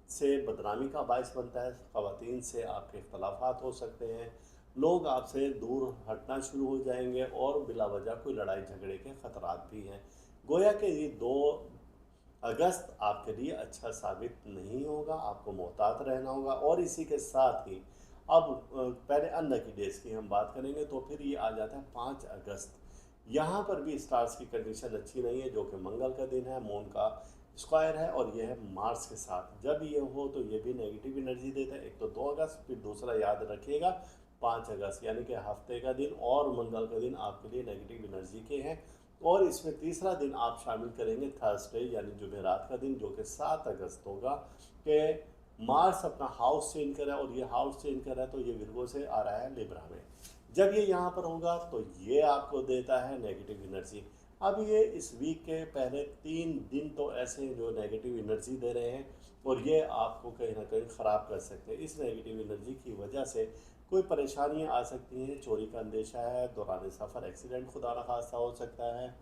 से बदनामी का बायस बनता है। ख़वातीन से आपके इख्तलाफात हो सकते हैं, लोग आपसे दूर हटना शुरू हो जाएंगे और बिला वजह कोई लड़ाई झगड़े के ख़तरात भी हैं। गोया के ये 2 अगस्त आपके लिए अच्छा साबित नहीं होगा, आपको मोहतात रहना होगा। और इसी के साथ ही अब पहले अनलकी डेज की हम बात करेंगे तो फिर ये आ जाता है 5 अगस्त। यहाँ पर भी स्टार्स की कंडीशन अच्छी नहीं है, जो कि मंगल का दिन है, मून का स्क्वायर है और यह है मार्स के साथ। जब ये हो तो ये भी नेगेटिव एनर्जी देता है। एक तो 2 अगस्त, फिर दूसरा याद रखिएगा 5 अगस्त, यानी कि हफ्ते का दिन और मंगल का दिन आपके लिए नेगेटिव एनर्जी के हैं। और इसमें तीसरा दिन आप शामिल करेंगे थर्सडे यानी जुमेरात का दिन, जो कि 7 अगस्त होगा। कि मार्स अपना हाउस चेंज कर रहा है और ये हाउस चेंज कर रहा है तो ये विर्गो से आ रहा है लिब्रा में। जब ये यहाँ पर होगा तो ये आपको देता है नेगेटिव एनर्जी। अब ये इस वीक के पहले 3 दिन तो ऐसे हैं जो नेगेटिव एनर्जी दे रहे हैं और ये आपको कहीं ना कहीं ख़राब कर सकते हैं। इस नेगेटिव एनर्जी की वजह से कोई परेशानियां आ सकती हैं, चोरी का अंदेशा है, दौरान सफ़र एक्सीडेंट खुदा न खास्ता हो सकता है।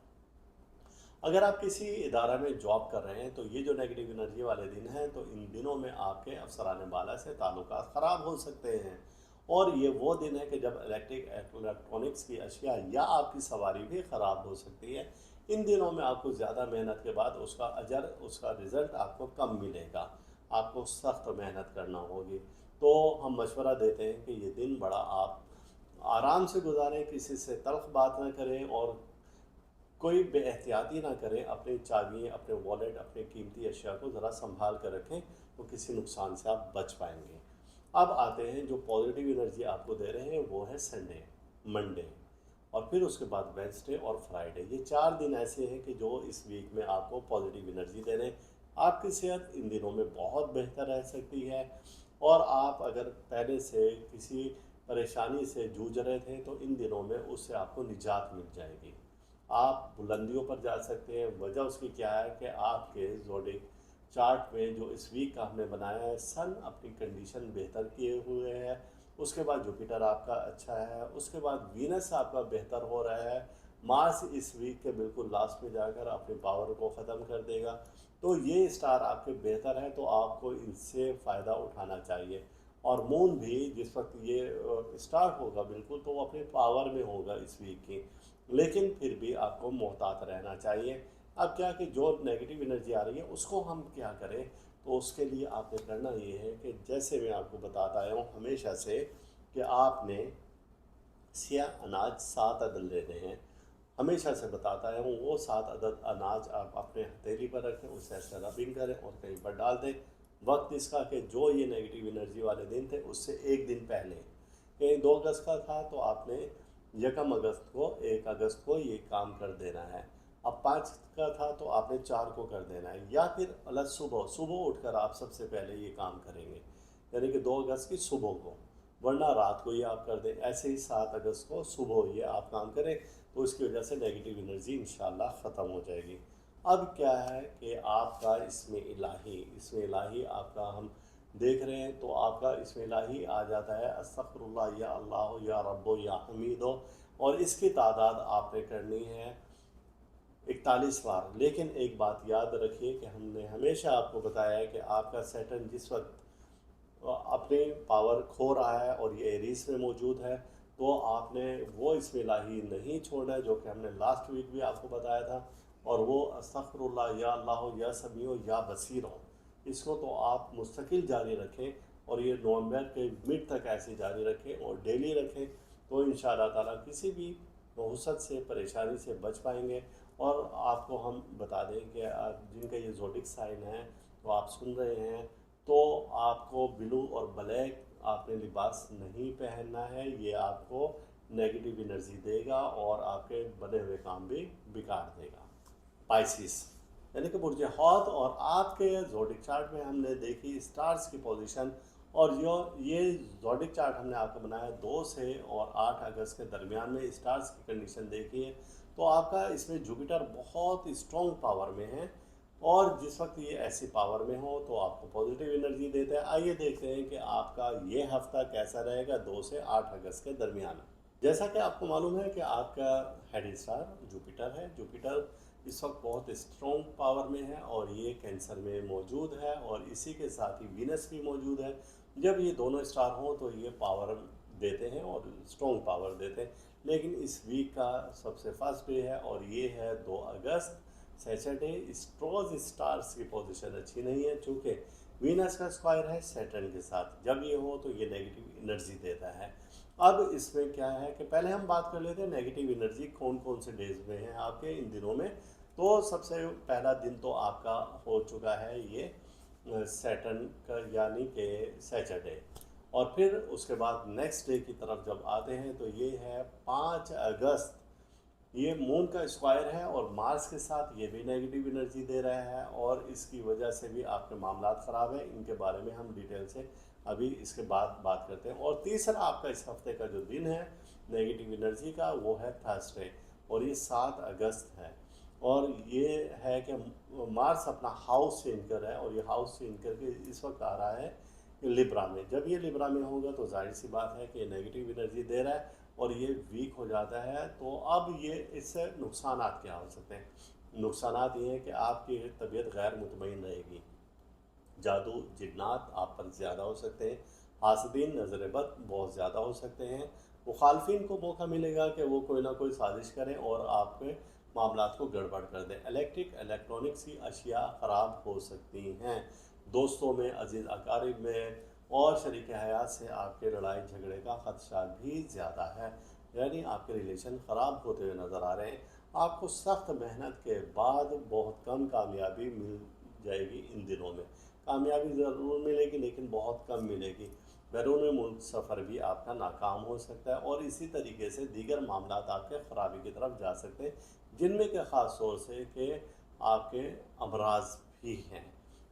अगर आप किसी इदारा में जॉब कर रहे हैं तो ये जो नेगेटिव एनर्जी वाले दिन हैं, तो इन दिनों में आपके अफसरान बाला से ताल्लुकात ख़राब हो सकते हैं। और ये वो दिन है कि जब इलेक्ट्रॉनिक्स की अशिया या आपकी सवारी भी ख़राब हो सकती है। इन दिनों में आपको ज़्यादा मेहनत के बाद उसका अजर, उसका रिज़ल्ट आपको कम मिलेगा। आपको सख्त मेहनत करना होगी। तो हम मशवरा देते हैं कि ये दिन बड़ा आप आराम से गुजारें, किसी से तल्ख बात ना करें और कोई बेएहतियाती ना करें। अपनी चाबियाँ, अपने वॉलेट, अपने कीमती अशिया को ज़रा संभाल कर रखें, तो किसी नुकसान से आप बच पाएंगे। अब आते हैं जो पॉजिटिव एनर्जी आपको दे रहे हैं, वो है संडे, मंडे और फिर उसके बाद वेंसडे और फ्राइडे। ये 4 दिन ऐसे हैं कि जो इस वीक में आपको पॉजिटिव एनर्जी दे रहे हैं। आपकी सेहत इन दिनों में बहुत बेहतर रह सकती है और आप अगर पहले से किसी परेशानी से जूझ रहे थे तो इन दिनों में उससे आपको निजात मिल जाएगी। आप बुलंदियों पर जा सकते हैं। वजह उसकी क्या है कि आपके ज़ोडिक चार्ट में जो इस वीक का हमने बनाया है, सन अपनी कंडीशन बेहतर किए हुए है, उसके बाद जुपिटर आपका अच्छा है, उसके बाद वीनस आपका बेहतर हो रहा है, मार्स इस वीक के बिल्कुल लास्ट में जाकर अपनी पावर को ख़त्म कर देगा। तो ये स्टार आपके बेहतर हैं, तो आपको इनसे फ़ायदा उठाना चाहिए। और मून भी जिस वक्त ये स्टार्ट होगा बिल्कुल, तो वो अपने पावर में होगा इस वीक की, लेकिन फिर भी आपको मोहतात रहना चाहिए। अब क्या कि जो नेगेटिव एनर्जी आ रही है उसको हम क्या करें, तो उसके लिए आपने करना ये है कि जैसे मैं आपको बताता आया हूँ हमेशा से, कि आपने सियाह अनाज 7 अदद लेने हैं। हमेशा से बताता है वो 7 अदद अनाज आप अपने हथेली पर रखें, उसे ऐसे रबिंग करें और कहीं पर डाल दें। वक्त इसका कि जो ये नेगेटिव एनर्जी वाले दिन थे उससे एक दिन पहले, कहीं 2 अगस्त का था तो आपने 1 अगस्त को ये काम कर देना है। अब 5 का था तो आपने 4 को कर देना है, या फिर अलग सुबह सुबह उठकर आप सबसे पहले ये काम करेंगे, यानी कि 2 अगस्त की सुबह को, वरना रात को ये आप कर दें। ऐसे ही 7 अगस्त को सुबह ये आप काम करें, तो इसकी वजह से नेगेटिव एनर्जी इंशाल्लाह ख़त्म हो जाएगी। अब क्या है कि आपका इसमें इलाही आपका हम देख रहे हैं, तो आपका इसमें इलाही आ जाता है अस्तगफिरुल्लाह या अल्लाह या रब्बो या हमीदो, और इसकी तादाद आपने करनी है 41 बार। लेकिन एक बात याद रखिए कि हमने हमेशा आपको बताया है कि आपका सैटर्न जिस वक्त अपनी पावर खो रहा है और ये एरीज में मौजूद है, तो आपने वो इसमें इलाही नहीं छोड़ना है, जो कि हमने लास्ट वीक भी आपको बताया था। और वो अस्तगफिरुल्लाह या अल्लाह या समीओ या बसीर हो, इसको तो आप मुस्तकिल जारी रखें और ये नवंबर के मिड तक ऐसे जारी रखें और डेली रखें, तो इंशाअल्लाह ताला किसी भी नहुसत से, परेशानी से बच पाएंगे। और आपको हम बता दें कि जिनका ये ज़ोडिक साइन है, तो आप सुन रहे हैं, तो आपको ब्लू और ब्लैक आपने लिबास नहीं पहनना है। ये आपको नेगेटिव एनर्जी देगा और आपके बने हुए काम भी बिगाड़ देगा। पाइसिस यानी कि बुर्ज हौत, और आपके ज़ोडिक चार्ट में हमने देखी स्टार्स की पोजीशन, और ये ज़ोडिक चार्ट हमने आपको बनाया 2 से और 8 अगस्त के दरमियान में स्टार्स की कंडीशन देखी है। तो आपका इसमें जुपिटर बहुत स्ट्रॉन्ग पावर में है, और जिस वक्त ये ऐसी पावर में हो तो आपको पॉजिटिव एनर्जी देता है। आइए देखते हैं कि आपका ये हफ्ता कैसा रहेगा 2 से 8 अगस्त के दरमियान। जैसा कि आपको मालूम है कि आपका हेड स्टार जुपिटर है। जुपिटर इस वक्त बहुत स्ट्रॉन्ग पावर में है और ये कैंसर में मौजूद है, और इसी के साथ ही वीनस भी मौजूद है। जब ये दोनों स्टार हों तो ये पावर देते हैं और स्ट्रॉन्ग पावर देते हैं। लेकिन इस वीक का सबसे फर्स्ट डे है और ये है 2 अगस्त, सैटरडे। स्ट्रॉज स्टार्स की पोजीशन अच्छी नहीं है, चूँकि वीनस का स्क्वायर है सैटर्न के साथ। जब ये हो तो ये नेगेटिव एनर्जी देता है। अब इसमें क्या है कि पहले हम बात कर लेते हैं नेगेटिव एनर्जी कौन कौन से डेज में है आपके इन दिनों में। तो सबसे पहला दिन तो आपका हो चुका है ये सैटर्न का, यानी कि सैटरडे। और फिर उसके बाद नेक्स्ट डे की तरफ जब आते हैं तो ये है 5 अगस्त। ये मून का स्क्वायर है और मार्स के साथ ये भी नेगेटिव एनर्जी दे रहा है, और इसकी वजह से भी आपके मामला ख़राब हैं। इनके बारे में हम डिटेल से अभी इसके बाद बात करते हैं। और तीसरा आपका इस हफ्ते का जो दिन है नेगेटिव एनर्जी का, वो है थर्सडे, और ये 7 अगस्त है। और ये है कि मार्स अपना हाउस चेंज कर रहा है और ये हाउस चेंज करके इस वक्त आ रहा है लिब्रा में। जब ये लिब्रा में होगा तो जाहिर सी बात है कि नेगेटिव एनर्जी दे रहा है और ये वीक हो जाता है। तो अब ये इससे नुकसानात क्या हो सकते हैं? नुकसानात ये हैं कि आपकी तबीयत गैर मुतमईन रहेगी, जादू जिन्नात आप पर ज़्यादा हो सकते हैं, हासदीन नज़र बद बहुत ज़्यादा हो सकते हैं, मुखालफिन को मौका मिलेगा कि वो कोई ना कोई साजिश करें और आपके मामलात को गड़बड़ कर दें। इलेक्ट्रॉनिक्स की अशिया ख़राब हो सकती हैं। दोस्तों में, अजीज़ अकारिब में और शरीक हयात से आपके लड़ाई झगड़े का ख़दशा भी ज़्यादा है, यानी आपके रिलेशन ख़राब होते हुए नज़र आ रहे हैं। आपको सख्त मेहनत के बाद बहुत कम कामयाबी मिल जाएगी। इन दिनों में कामयाबी ज़रूर मिलेगी लेकिन बहुत कम मिलेगी। बैरून मुल्क सफ़र भी आपका नाकाम हो सकता है और इसी तरीके से दीगर मामलात आपके ख़राबी की तरफ जा सकते हैं, जिनमें के ख़ास तौर से कि आपके अमराज भी हैं।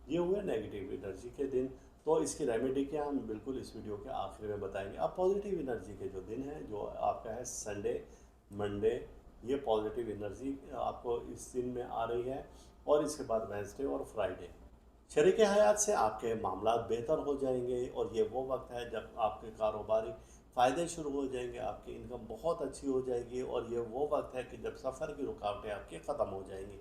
ये हुए नेगेटिव एनर्जी के दिन। तो इसकी रेमेडी क्या, हम बिल्कुल इस वीडियो के आखिर में बताएंगे। अब पॉजिटिव एनर्जी के जो दिन हैं, जो आपका है संडे, मंडे, ये पॉजिटिव एनर्जी आपको इस दिन में आ रही है और इसके बाद वेडनेसडे और फ्राइडे। शरीक हयात से आपके मामला बेहतर हो जाएंगे और ये वो वक्त है जब आपके कारोबारी फ़ायदे शुरू हो जाएंगे, आपकी इनकम बहुत अच्छी हो जाएगी और ये वो वक्त है कि जब सफ़र की रुकावटें आपकी ख़त्म हो जाएंगी।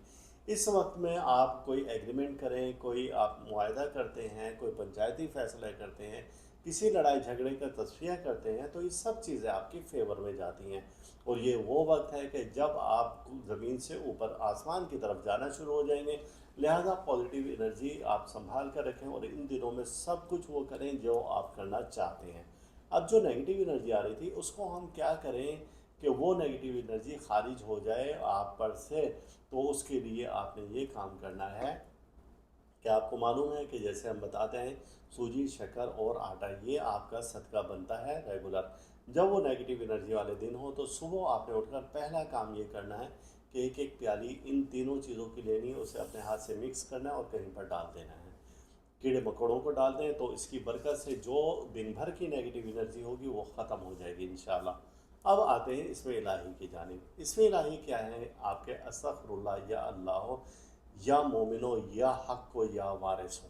इस वक्त में आप कोई एग्रीमेंट करें, कोई आप मुआहदा करते हैं, कोई पंचायती फ़ैसले करते हैं, किसी लड़ाई झगड़े का तस्फिया करते हैं, तो ये सब चीज़ें आपकी फेवर में जाती हैं। और ये वो वक्त है कि जब आप ज़मीन से ऊपर आसमान की तरफ जाना शुरू हो जाएंगे। लिहाजा पॉजिटिव एनर्जी आप संभाल कर रखें और इन दिनों में सब कुछ वो करें जो आप करना चाहते हैं। अब जो नेगेटिव एनर्जी आ रही थी उसको हम क्या करें कि वो नेगेटिव एनर्जी खारिज हो जाए आप पर से। तो उसके लिए आपने ये काम करना है कि आपको मालूम है कि जैसे हम बताते हैं सूजी, शक्कर और आटा, ये आपका सदका बनता है रेगुलर। जब वो नेगेटिव एनर्जी वाले दिन हो तो सुबह आपने उठकर पहला काम ये करना है कि एक एक प्याली इन तीनों चीज़ों की लेनी है, उसे अपने हाथ से मिक्स करना है और कहीं पर डाल देना है। कीड़े मकोड़ों को डाल दें तो इसकी बरकत से जो दिन भर की नेगेटिव एनर्जी होगी वो ख़त्म हो जाएगी इंशाल्लाह। अब आते हैं इसमें इलाही की जानिब। इसमें इलाही क्या है? आपके अस्तगफिरुल्लाह, या अल्लाह, या मोमिनो, या हक को, या वारिसो,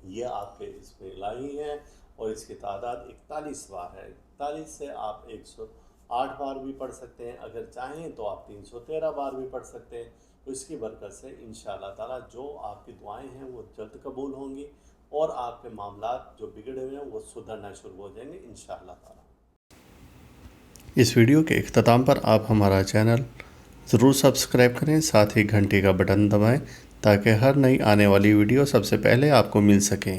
ये आपके इसमें इलाही हैं और इसकी तादाद 41 बार है। 41 से आप 108 बार भी पढ़ सकते हैं, अगर चाहें तो आप 313 बार भी पढ़ सकते हैं। तो इसकी बरकत से इंशाअल्लाह ताला जो आपकी दुआएं हैं वो जल्द कबूल होंगी और आपके मामलात जो बिगड़े हुए हैं वो सुधरना शुरू हो जाएंगे इंशाअल्लाह ताला। इस वीडियो के इख्तिताम पर आप हमारा चैनल ज़रूर सब्सक्राइब करें, साथ ही घंटी का बटन दबाएं ताकि हर नई आने वाली वीडियो सबसे पहले आपको मिल सके।